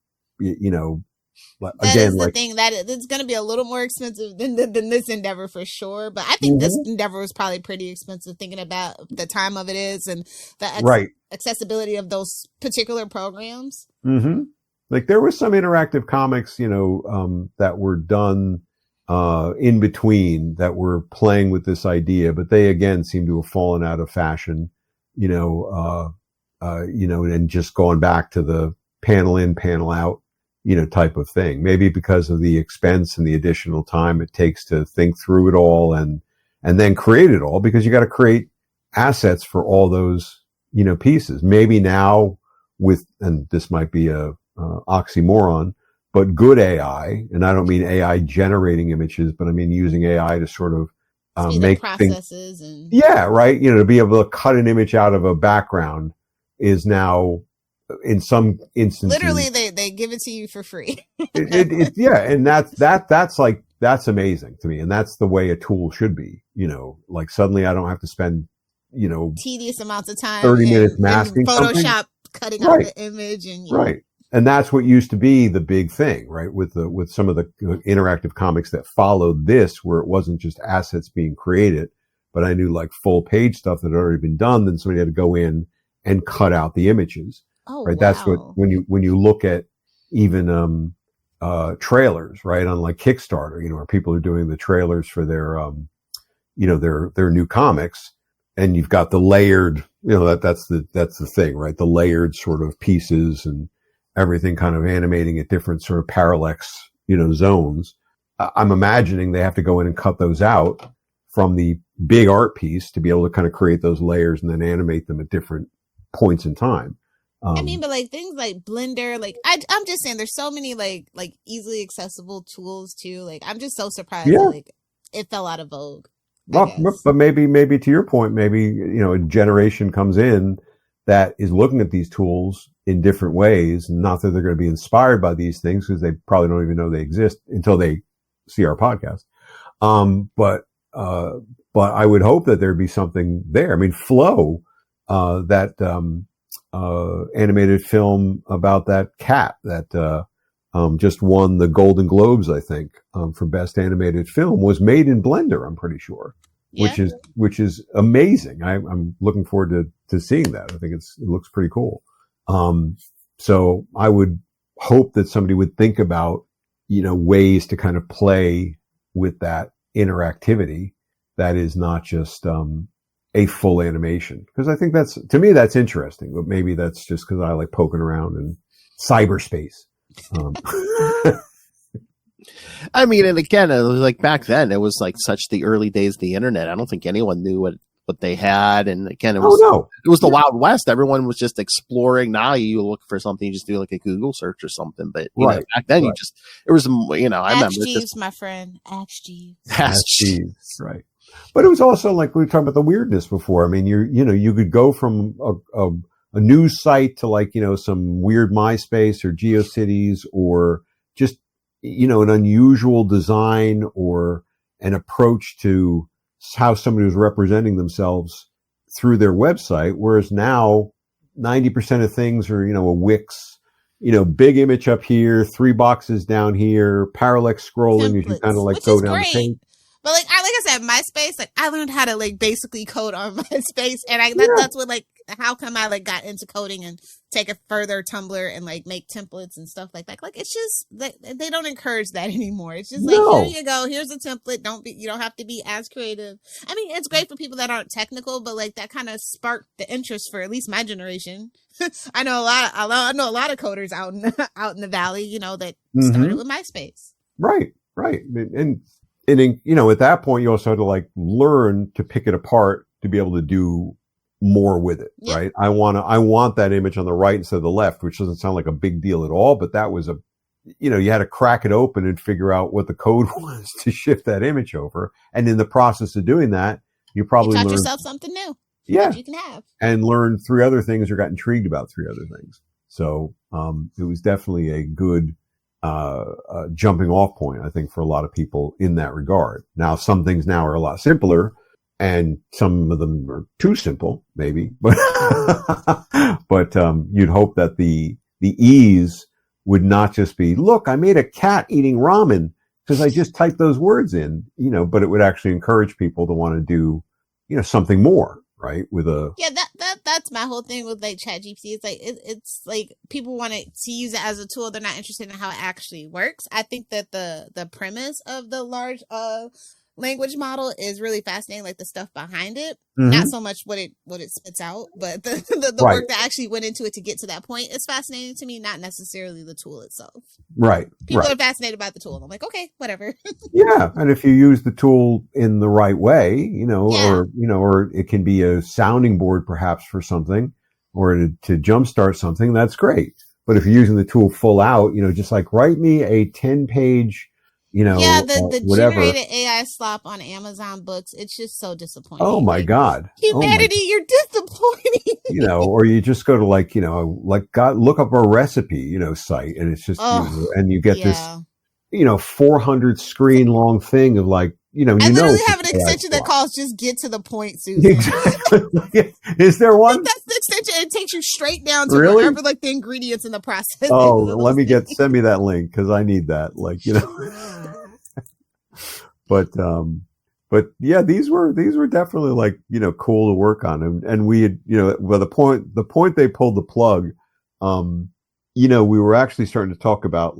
again, the thing that it's going to be a little more expensive than this endeavor for sure. But I think this endeavor was probably pretty expensive, thinking about the time of it is and the accessibility of those particular programs. Like there was some interactive comics, that were done in between that were playing with this idea, but they again seem to have fallen out of fashion, and just going back to the panel in, panel out, type of thing. Maybe because of the expense and the additional time it takes to think through it all and and then create it all, because you got to create assets for all those, pieces. Maybe now and this might be a oxymoron, but good AI, and I don't mean AI generating images, but I mean using AI to sort of make processes things, right. To be able to cut an image out of a background is now, in some instances, literally they give it to you for free. And that's amazing to me, and that's the way a tool should be. Like suddenly I don't have to spend tedious amounts of time 30 minutes masking Photoshop something. Cutting out the image and right. And that's what used to be the big thing, right? With some of the interactive comics that followed this, where it wasn't just assets being created, but I knew like full page stuff that had already been done. Then somebody had to go in and cut out the images. Oh, right. Wow. That's what, when you look at even, trailers, right? On like Kickstarter, where people are doing the trailers for their, their new comics, and you've got the layered, that's the thing, right? The layered sort of pieces and everything kind of animating at different sort of parallax, zones. I'm imagining they have to go in and cut those out from the big art piece to be able to kind of create those layers and then animate them at different points in time. But like things like Blender, like I'm just saying, there's so many like easily accessible tools too. Like I'm just so surprised that like it fell out of vogue. But maybe to your point, maybe a generation comes in that is looking at these tools in different ways. Not that they're going to be inspired by these things, because they probably don't even know they exist until they see our podcast. But I would hope that there'd be something there. I mean, Flow, that animated film about that cat that just won the Golden Globes, I think, for best animated film, was made in Blender, I'm pretty sure. Yeah. Which is amazing. I'm looking forward to seeing that. I think it looks pretty cool. So I would hope that somebody would think about, ways to kind of play with that interactivity that is not just, a full animation. Because I think to me, that's interesting, but maybe that's just because I like poking around in cyberspace. I mean, and again, it was like back then, it was like such the early days of the internet. I don't think anyone knew what they had. And again, it was the Wild West. Everyone was just exploring. Now you look for something, you just do like a Google search or something. But back then it was, I remember. Jeeves, my friend. Ask Jeeves. Ask Jeeves. Right. But it was also like we were talking about the weirdness before. I mean, you could go from a news site to like, some weird MySpace or GeoCities, or just, an unusual design or an approach to how somebody was representing themselves through their website. Whereas now 90% of things are, a Wix, big image up here, 3 boxes down here, parallax scrolling as you kind of like go down the page. But like I said, MySpace, like I learned how to like basically code on MySpace, and that's what like how come I like got into coding and take it further, Tumblr, and like make templates and stuff like that. Like it's just they don't encourage that anymore. It's just like here you go, here's a template. You don't have to be as creative. I mean, it's great for people that aren't technical, but like that kind of sparked the interest for at least my generation. I know a lot of coders out in the valley, that started with MySpace. Right. And at that point, you also had to like learn to pick it apart to be able to do more with it, right? I want that image on the right instead of the left, which doesn't sound like a big deal at all, but that was you had to crack it open and figure out what the code was to shift that image over. And in the process of doing that, you probably taught yourself something new. Yeah. That you can have. And learned 3 other things or got intrigued about 3 other things. So, it was definitely a good, jumping off point, I think, for a lot of people in that regard. Now, some things now are a lot simpler, and some of them are too simple, maybe, but, you'd hope that the ease would not just be, look, I made a cat eating ramen because I just typed those words in, but it would actually encourage people to want to do, something more, right? That's my whole thing with like ChatGPT. It's like it's like people want to use it as a tool. They're not interested in how it actually works. I think that the premise of the large language model is really fascinating, like the stuff behind it. Mm-hmm. Not so much what it spits out, but the Right. work that actually went into it to get to that point is fascinating to me, not necessarily the tool itself. Right. People right. are fascinated by the tool. I'm like, okay, whatever. Yeah, and if you use the tool in the right way, Yeah. or it can be a sounding board perhaps for something, or to jumpstart something, that's great. But if you're using the tool full out, just like write me a 10-page, the whatever. generated AI slop on Amazon books, it's just so disappointing. Oh my God. Humanity, you're disappointing. Or you just go to look up a recipe, site, and it's just, and you get this, 400 screen long thing of like, I literally have an extension that calls "Just Get to the Point," Susan. Exactly. Is there one? That's the extension. It takes you straight down to Really? whatever the ingredients in the process. Oh, send me that link because I need that. But yeah, these were definitely cool to work on, and we had the point they pulled the plug, we were actually starting to talk about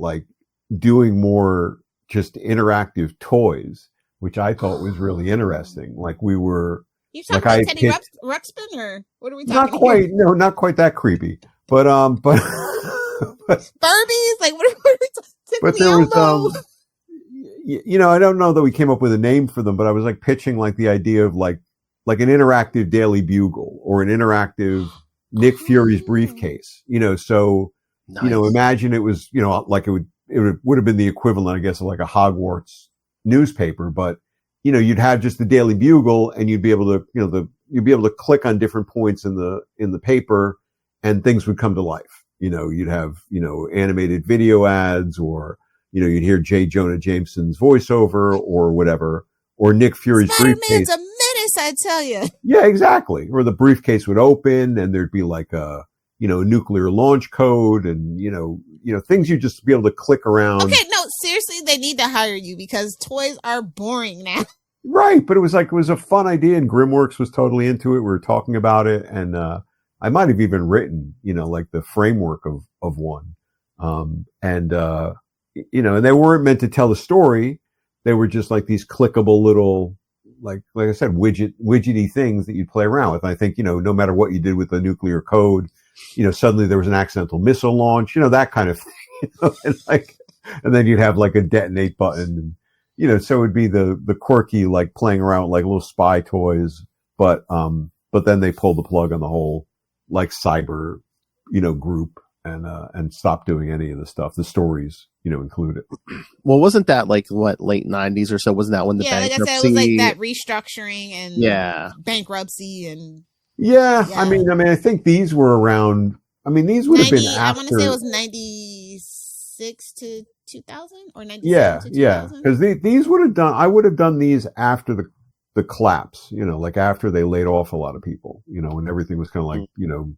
doing more just interactive toys, which I thought was really interesting. You talking about Teddy Ruxpin, or what are we talking about? Not quite. No, not quite that creepy. But Furbies, what are we talking? But there was I don't know that we came up with a name for them, but I was pitching the idea of like an interactive Daily Bugle or an interactive Nick Fury's briefcase. So Nice. Imagine it was it would have been the equivalent, I guess, of a Hogwarts newspaper, but you'd have just the Daily Bugle, and you'd be able to click on different points in the paper, and things would come to life. You'd have animated video ads, or you'd hear J. Jonah Jameson's voiceover, or whatever, or Nick Fury's briefcase. Spider-Man's a menace, I tell you. Yeah, exactly. Or the briefcase would open, and there'd be a nuclear launch code, and things you just be able to click around. Okay, no, seriously, they need to hire you because toys are boring now. Right, but it was a fun idea, and Grimworks was totally into it. We were talking about it, and I might have even written, the framework of one. And they weren't meant to tell the story. They were just these clickable little, like I said, widgety things that you'd play around with. And I think, no matter what you did with the nuclear code, suddenly there was an accidental missile launch, that kind of thing. And then you'd have a detonate button, and, so it would be the quirky, playing around with little spy toys. But then they pulled the plug on the whole, cyber, group, and stopped doing any of the stuff. The stories, included. Well, wasn't that late 90s or so? Wasn't that when the bankruptcy? Like I said, it was that restructuring and bankruptcy and. Yeah, I mean, I think these were around. I mean, these would have been after. I want to say it was 96 to 2000 or 97 to 2000. Yeah, because these would have done. I would have done these after the collapse. After they laid off a lot of people. And everything was kind of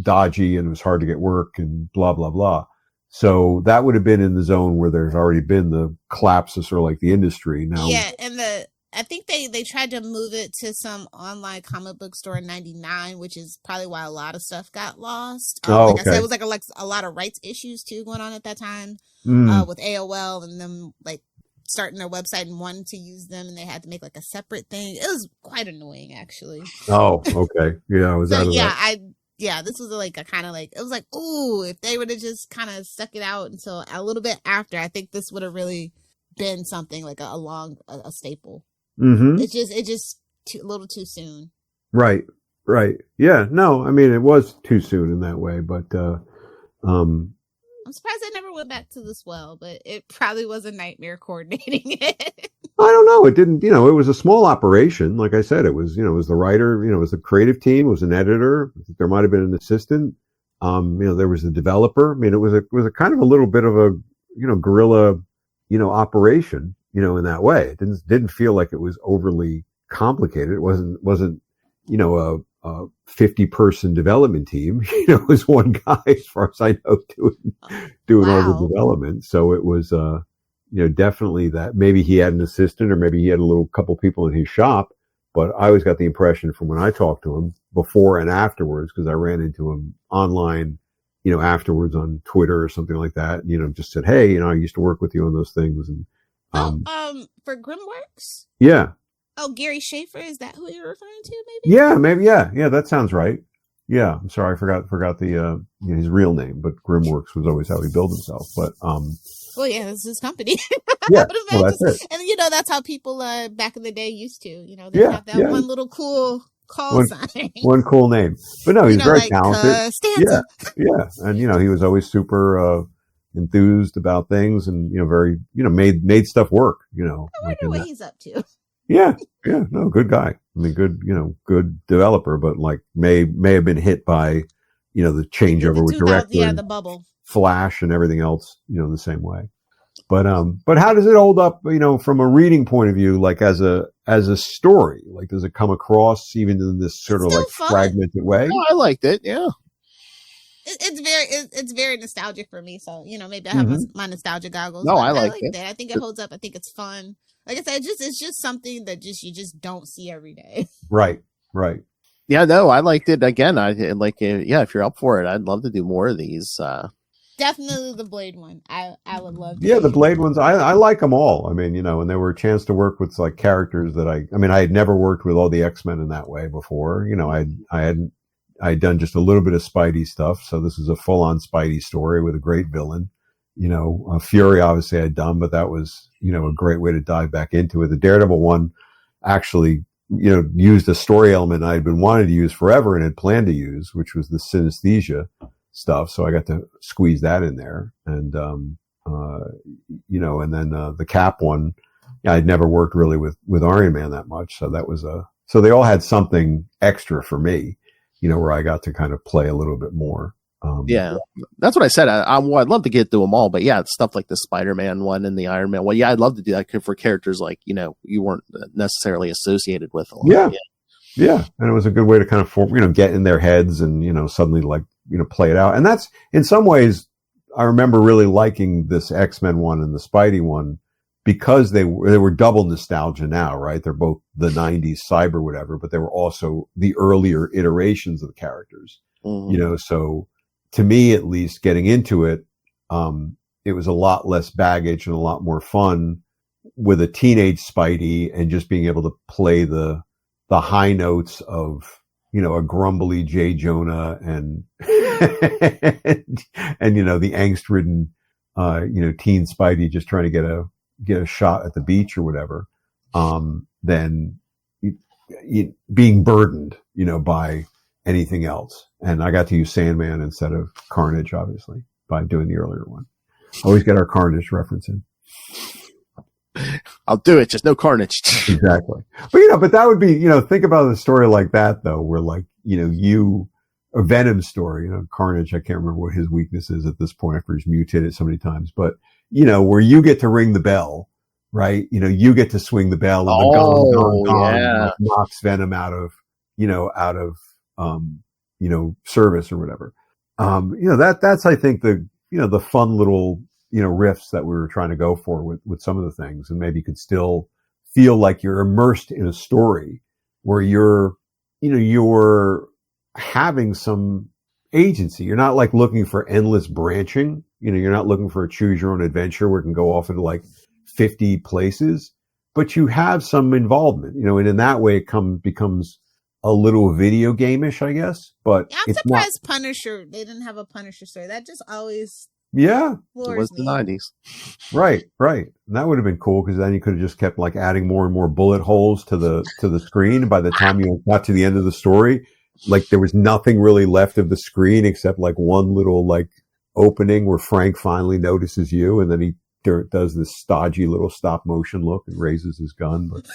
dodgy, and it was hard to get work, and blah blah blah. So that would have been in the zone where there's already been the collapse of sort of the industry now. Yeah, and I think they tried to move it to some online comic book store in 99, which is probably why a lot of stuff got lost. I said, it was a lot of rights issues too going on at that time with AOL and them starting their website and wanting to use them, and they had to make a separate thing. It was quite annoying, actually. Oh, okay. Yeah, I was out of that. This was a kind of it was ooh, if they would have just kind of stuck it out until a little bit after, I think this would have really been something a staple. Mm-hmm. It's just a little too soon. Right. Yeah. No, I mean, it was too soon in that way, but I'm surprised they never went back to the Swell, but it probably was a nightmare coordinating it. I don't know. It didn't, it was a small operation. Like I said, it was the writer, it was the creative team, it was an editor. There might have been an assistant. There was a developer. I mean, it was a kind of a little bit of a, guerrilla, operation, in that way. It didn't feel like it was overly complicated. It wasn't, a 50-person development team. It was one guy, as far as I know, doing all the development. So it was, definitely that maybe he had an assistant, or maybe he had a couple people in his shop. But I always got the impression from when I talked to him before and afterwards, because I ran into him online, afterwards on Twitter or something like that, just said, hey, I used to work with you on those things. And For Grimworks? Yeah. Oh, Gary Schaefer, is that who you're referring to, maybe? Yeah, maybe, yeah, that sounds right. Yeah, I'm sorry, I forgot the his real name, but Grimworks was always how he billed himself. But well, yeah, it's his company. Yeah, well, that's it. And that's how people back in the day used to. They have that one little cool call sign, one cool name. But no, he's very talented. Stanza. Yeah, and he was always super enthused about things, and very made stuff work. I wonder what he's up to. Yeah, no, good guy. I mean, good developer, but may have been hit by, the changeover with director, the bubble, Flash, and everything else, the same way. But how does it hold up, from a reading point of view, as a story? Does it come across even in this sort of fragmented way? Oh, I liked it. Yeah. It's very nostalgic for me. So, maybe I have my nostalgia goggles. No, I like it. I think it holds up. I think it's fun. Like I said, it's just something that you just don't see every day. Right. Yeah, no, I liked it. Again, if you're up for it, I'd love to do more of these. Definitely the Blade one. I would love to. Yeah, the Blade ones, I like them all. I mean, and there were a chance to work with characters that I had never worked with all the X-Men in that way before. I'd done just a little bit of Spidey stuff. So this is a full-on Spidey story with a great villain. Fury obviously I'd done, but that was, a great way to dive back into it. The Daredevil one actually, used a story element I had been wanting to use forever and had planned to use, which was the synesthesia stuff. So I got to squeeze that in there. And, and then, the Cap one, I'd never worked really with Iron Man that much. So that was so they all had something extra for me, where I got to kind of play a little bit more. Yeah, that's what I said. I'd love to get through them all, but yeah, stuff like the Spider-Man one and the Iron Man one. Yeah, I'd love to do that for characters you weren't necessarily associated with. Yeah, and it was a good way to kind of get in their heads and suddenly play it out. And that's in some ways I remember really liking this X-Men one and the Spidey one because they were double nostalgia now, right? They're both the 90s cyber whatever, but they were also the earlier iterations of the characters. So to me, at least, getting into it, it was a lot less baggage and a lot more fun with a teenage Spidey and just being able to play the high notes of, a grumbly J. Jonah and, and, the angst-ridden, teen Spidey just trying to get a shot at the beach or whatever, than being burdened, by anything else. And I got to use Sandman instead of Carnage, obviously, by doing the earlier one. Always get our Carnage reference in. I'll do it, just no Carnage. Exactly. But that would be, think about a story like that, though, where a Venom story, Carnage, I can't remember what his weakness is at this point after he's mutated so many times, but, where you get to ring the bell, right? You get to swing the bell and the gong knocks Venom out of service or whatever. That's, I think, the fun little, riffs that we were trying to go for with some of the things. And maybe you could still feel like you're immersed in a story where you're having some agency. You're not looking for endless branching. You're not looking for a choose your own adventure where it can go off into 50 places, but you have some involvement, and in that way it becomes a little video game-ish, I guess. But I'm surprised Punisher, they didn't have a Punisher story. That just always it was the 90s. Right. And that would have been cool because then you could have just kept adding more and more bullet holes to the screen. By the time you got to the end of the story, there was nothing really left of the screen except one little opening where Frank finally notices you, and then he does this stodgy little stop motion look and raises his gun. But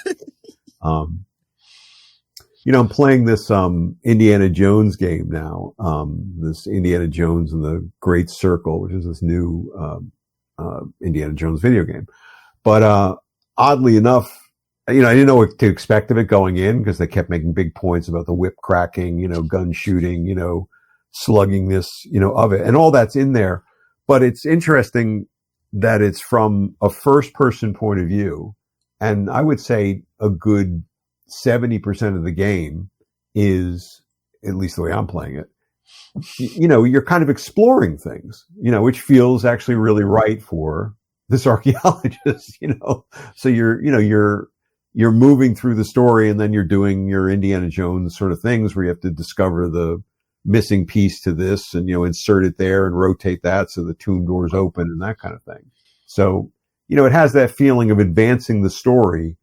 I'm playing this Indiana Jones game now. This Indiana Jones and the Great Circle, which is this new Indiana Jones video game. But oddly enough, I didn't know what to expect of it going in because they kept making big points about the whip cracking, gun shooting, sluggingness, of it. And all that's in there. But it's interesting that it's from a first person point of view. And I would say a good 70% of the game is, at least the way I'm playing it, you're kind of exploring things, which feels actually really right for, this archaeologist, so you're moving through the story, and then you're doing your Indiana Jones sort of things where you have to discover the missing piece to this and, insert it there and rotate that so the tomb doors open and that kind of thing. So, it has that feeling of advancing the story,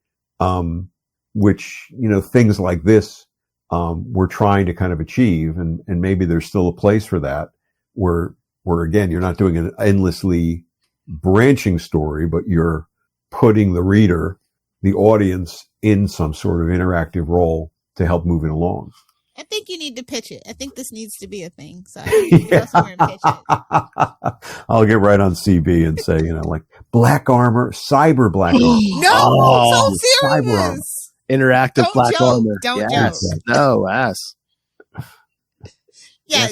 which, things like this, we're trying to kind of achieve. And maybe there's still a place for that where again, you're not doing an endlessly branching story, but you're putting the reader, the audience, in some sort of interactive role to help move it along. I think you need to pitch it. I think this needs to be a thing. So I think you need to go somewhere and pitch it. I'll get right on CB and say, like black armor, cyber black armor. No, so serious. Interactive Don't black joke. armor. Don't yes. joke. No, ass. Yeah,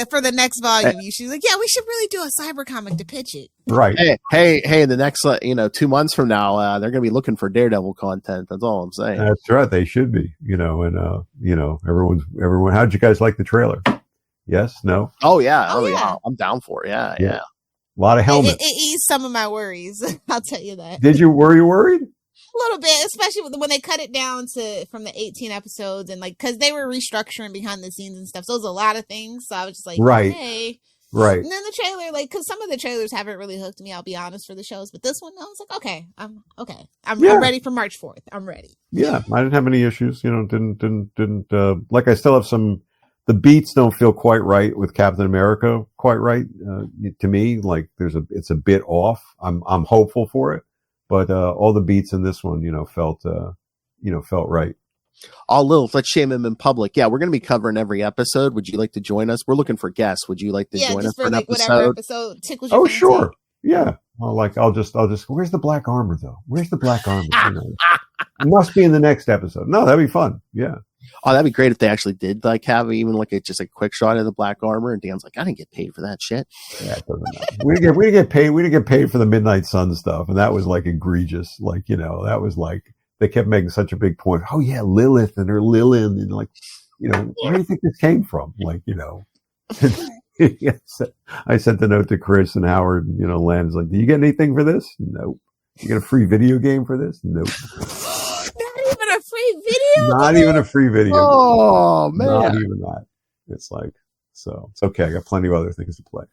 for the next volume, you should like, yeah, we should really do a cyber comic to pitch it. Right. Hey, the next, 2 months from now, they're going to be looking for Daredevil content. That's all I'm saying. That's right. They should be, and, everyone, how'd you guys like the trailer? Yes? No? Oh yeah. I'm down for it. Yeah. A lot of helmets. It eased some of my worries. I'll tell you that. Were you worried? A little bit, especially when they cut it down from the 18 episodes and because they were restructuring behind the scenes and stuff. So it was a lot of things. So I was just like, right. Hey. Right. And then the trailer, because some of the trailers haven't really hooked me, I'll be honest, for the shows. But this one, I was like, okay. I'm ready for March 4th. I'm ready. Yeah. I didn't have any issues. Like I still have the beats don't feel quite right with Captain America, quite right. To me, like it's a bit off. I'm hopeful for it. But all the beats in this one, felt right. Oh, Lilith, let's shame him in public. Yeah, we're going to be covering every episode. Would you like to join us? We're looking for guests. Would you like to join us for an episode? Whatever episode tickles your fancy. Sure. Yeah. I'll just. Where's the black armor though? Where's the black armor? It must be in the next episode. No, that'd be fun. Yeah. Oh, that'd be great if they actually did have even just a quick shot of the black armor, and Dan's like, I didn't get paid for that shit. Yeah, it doesn't matter. We didn't get paid. We didn't get paid for the Midnight Sun stuff, and that was egregious. That was they kept making such a big point. Oh yeah, Lilith and her Lilith, and where do you think this came from? I sent the note to Chris and Howard. Land's like, do you get anything for this? Nope. You get a free video game for this? Nope. Not even a free video. Oh man. Not even that. It's it's okay. I got plenty of other things to play.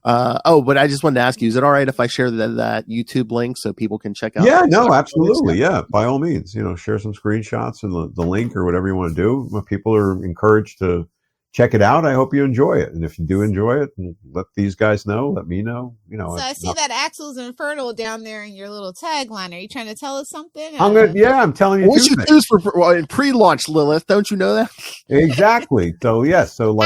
But I just wanted to ask you, is it all right if I share that YouTube link so people can check out? Yeah, no, absolutely. Yeah, by all means, share some screenshots and the link or whatever you want to do. People are encouraged to check it out. I hope you enjoy it. And if you do enjoy it, let these guys know, let me know, So I see that Axel's Infernal down there in your little tagline. Are you trying to tell us something? I'm telling you. What you do for pre-launch, Lilith? Don't you know that? Exactly. So yes. So in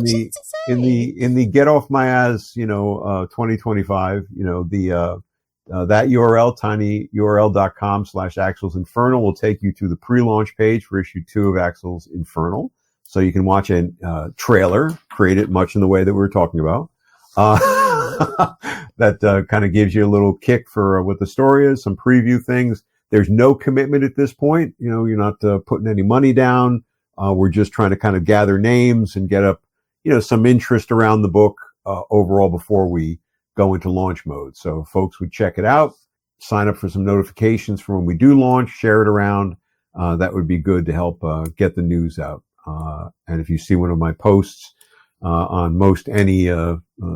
the Get Off My Ass, 2025, that URL, tinyurl.com/Axel's Infernal will take you to the pre-launch page for issue 2 of Axel's Infernal. So you can watch a trailer created much in the way that we were talking about. That kind of gives you a little kick for what the story is, some preview things. There's no commitment at this point. You're not putting any money down. We're just trying to kind of gather names and get up, some interest around the book overall before we go into launch mode. So folks would check it out, sign up for some notifications for when we do launch, share it around. That would be good to help get the news out. And if you see one of my posts on most any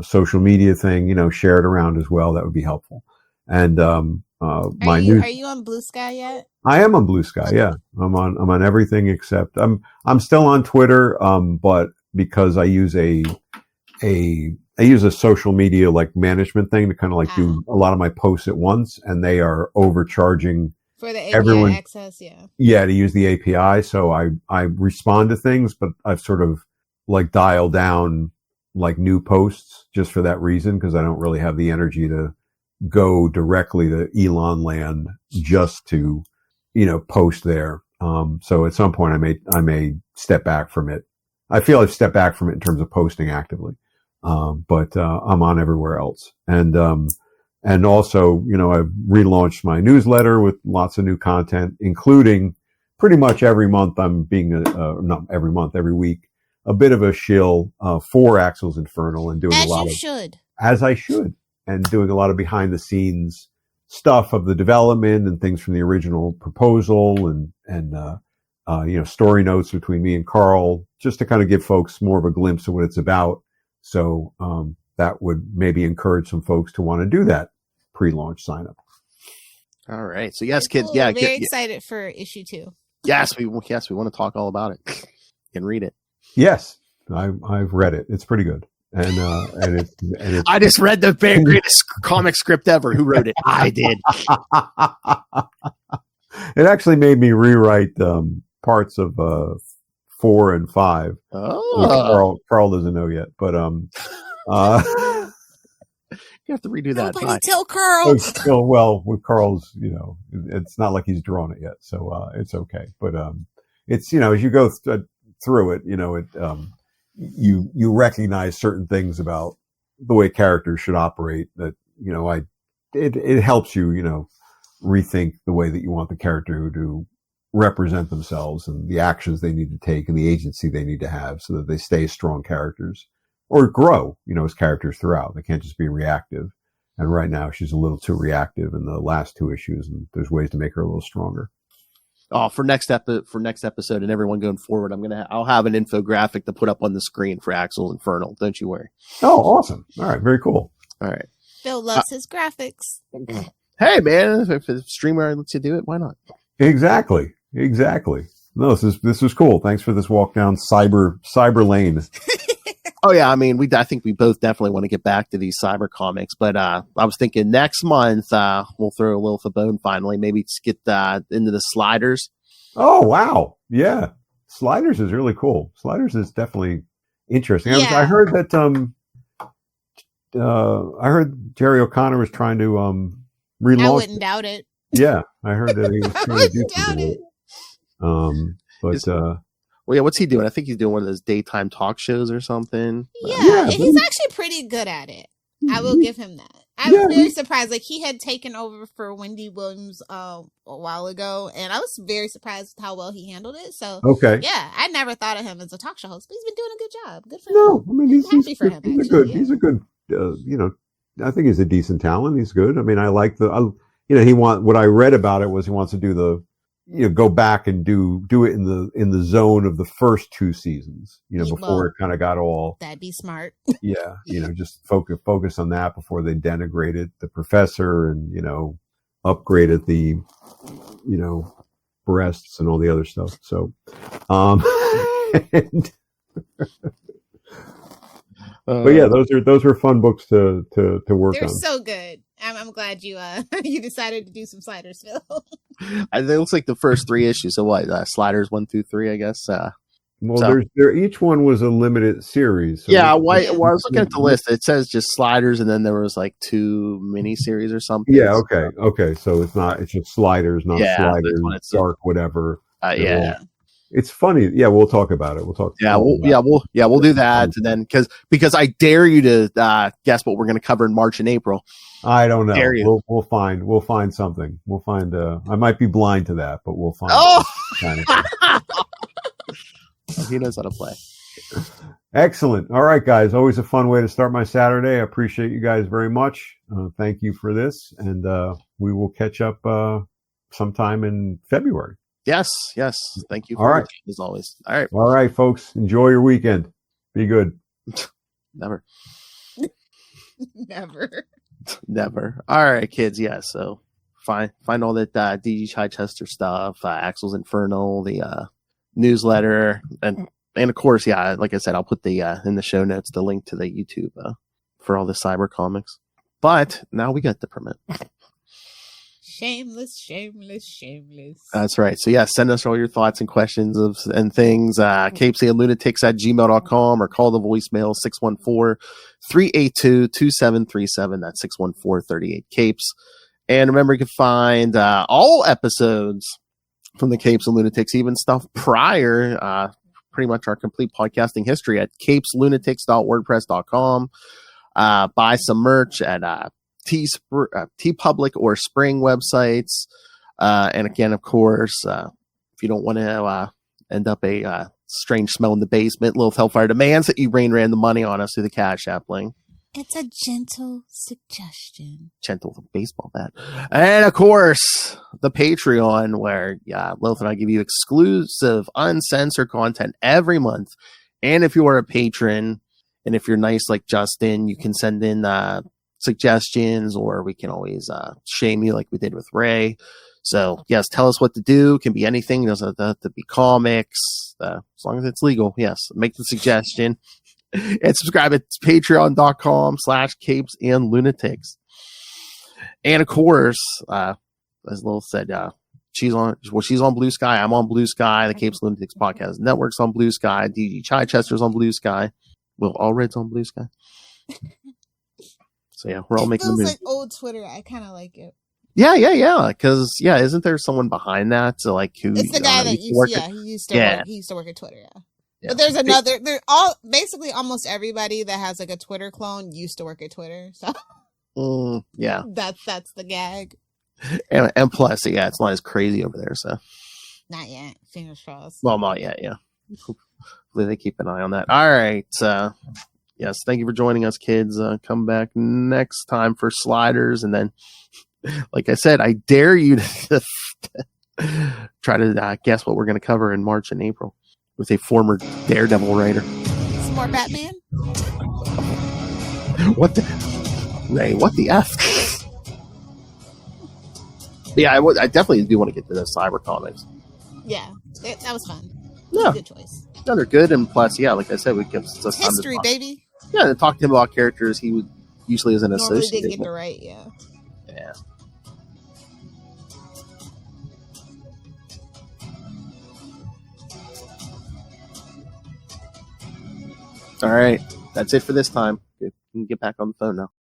social media thing, share it around as well. That would be helpful. And are you on Blue Sky yet? I am on Blue Sky. Okay. Yeah, I'm on everything except I'm still on Twitter. But because I use a social media management thing to kind of do a lot of my posts at once, and they are overcharging. For the API access, yeah. Yeah, to use the API. So I respond to things, but I've sort of dialed down new posts just for that reason, because I don't really have the energy to go directly to Elon land just to, post there. So at some point I may step back from it. I feel I've stepped back from it in terms of posting actively. But I'm on everywhere else. And also, I've relaunched my newsletter with lots of new content, including pretty much every month I'm being, not every month, every week, a bit of a shill for Axel's Infernal and doing as I should. and doing a lot of behind the scenes stuff of the development and things from the original proposal and story notes between me and Carl, just to kind of give folks more of a glimpse of what it's about. So that would maybe encourage some folks to want to do that pre-launch sign up. All right. So yes, kids. Cool. Yeah. Very excited for issue 2. Yes, we want to talk all about it and read it. Yes, I've read it. It's pretty good. And it's I just read the greatest comic script ever. Who wrote it? I did. It actually made me rewrite parts of 4 and 5. Oh, Carl doesn't know yet, but you have to redo that. Nobody tell Carl. Well, with Carl's, it's not like he's drawn it yet, so it's okay. But it's as you go through it, you recognize certain things about the way characters should operate. That it helps you rethink the way that you want the character to represent themselves and the actions they need to take and the agency they need to have, so that they stay strong characters or grow, as characters throughout. They can't just be reactive. And right now she's a little too reactive in the last 2 issues, and there's ways to make her a little stronger. Oh, for next episode and everyone going forward, I'll have an infographic to put up on the screen for Axel Infernal. Don't you worry. Oh, awesome. All right. Very cool. All right. Phil loves his graphics. Hey man, if the streamer lets you do it, why not? Exactly. No, this was cool. Thanks for this walk down cyber lane. Oh yeah, I think we both definitely want to get back to these cyber comics, but I was thinking next month we'll throw Lilith a bone finally. Maybe just get into the Sliders. Oh wow, yeah, Sliders is really cool. Sliders is definitely interesting. Yeah. I heard that I heard Jerry O'Connor was trying to relaunch. I wouldn't doubt it. Yeah, I heard that he was trying to do something. Well, yeah, what's he doing? I think he's doing one of those daytime talk shows or something. Yeah, and he's actually pretty good at it. I will give him that. I was very surprised. Like, he had taken over for Wendy Williams a while ago, and I was very surprised with how well he handled it. So, yeah, I never thought of him as a talk show host, but he's been doing a good job. Good for him. No, I mean, he's happy for him. He's a good. I think he's a decent talent. He's good. I mean, I like what I read about it was he wants to do go back and do it in the zone of the first 2 seasons, before it kind of got all. That'd be smart. Yeah. Just focus on that before they denigrated the professor and, upgraded the, breasts and all the other stuff. So, but yeah, those are fun books to work on. They're so good. I'm glad you you decided to do some Sliders, Phil. It looks like the first 3 issues. So what? Sliders 1 through 3, I guess. Each one was a limited series. So yeah, I was looking at the list. It says just Sliders, and then there was like 2 miniseries or something. Yeah, okay. So it's just Sliders, not Sliders, Dark, whatever. Yeah. It's funny. Yeah, we'll talk about it. We'll talk. We'll do that, and then because I dare you to guess what we're going to cover in March and April. I don't know. We'll find something. We'll find. I might be blind to that, but we'll find. Oh, he knows how to play. Excellent. All right, guys. Always a fun way to start my Saturday. I appreciate you guys very much. Thank you for this, and we will catch up sometime in February. Yes. Thank you. All right. As always. All right, folks. Enjoy your weekend. Be good. Never. Never. All right, kids. Yeah. So find all that DG Chichester stuff, Axel's Infernal, the newsletter, and of course, yeah, like I said, I'll put the in the show notes the link to the YouTube for all the cyber comics. But now we got the permit. Shameless. That's right. So yeah, send us all your thoughts and questions and things. CapesandLunatics@gmail.com or call the voicemail 614-382-2737. That's 614-38-CAPES. And remember, you can find all episodes from the Capes and Lunatics, even stuff prior, pretty much our complete podcasting history at CapesLunatics.wordpress.com. Buy some merch at TeePublic or Spring websites. And again, of course, if you don't want to end up a strange smell in the basement, Lilith Hellfire demands that you rain random money on us through the Cash App link. It's a gentle suggestion. Gentle with a baseball bat. And of course, the Patreon, where Lilith and I give you exclusive, uncensored content every month. And if you are a patron, and if you're nice like Justin, you can send in suggestions, or we can always shame you like we did with Ray. So yes, tell us what to do. It can be anything. It doesn't have to be comics. As long as it's legal, yes. Make the suggestion. And subscribe at patreon.com/CapesandLunatics. And of course, as Lil said, she's on Blue Sky. I'm on Blue Sky. The Capes and Lunatics Podcast Network's on Blue Sky. DG Chichester's on Blue Sky. Will Allred's on Blue Sky. So yeah, we're all making the move. It feels like old Twitter. I kind of like it. Yeah. Because isn't there someone behind that? So like who? It's the guy that he used to work at Twitter. Yeah. But there's another. They're all basically almost everybody that has like a Twitter clone used to work at Twitter. So yeah, that's the gag. And plus, it's not as crazy over there. So not yet. Fingers crossed. Well, not yet. Yeah. Hopefully they keep an eye on that. All right. Yes, thank you for joining us, kids. Come back next time for Sliders, and then, like I said, I dare you to try to guess what we're going to cover in March and April with a former Daredevil writer. Some more Batman? What the... Ray, what the F? Yeah, I definitely do want to get to those Cybercomics. Yeah, that was fun. Yeah. Good choice. No, they're good, and plus, like I said, we give us history, baby. Yeah, and talk to him about characters he would usually isn't associated didn't get to write, yeah. All right, that's it for this time. You can get back on the phone now.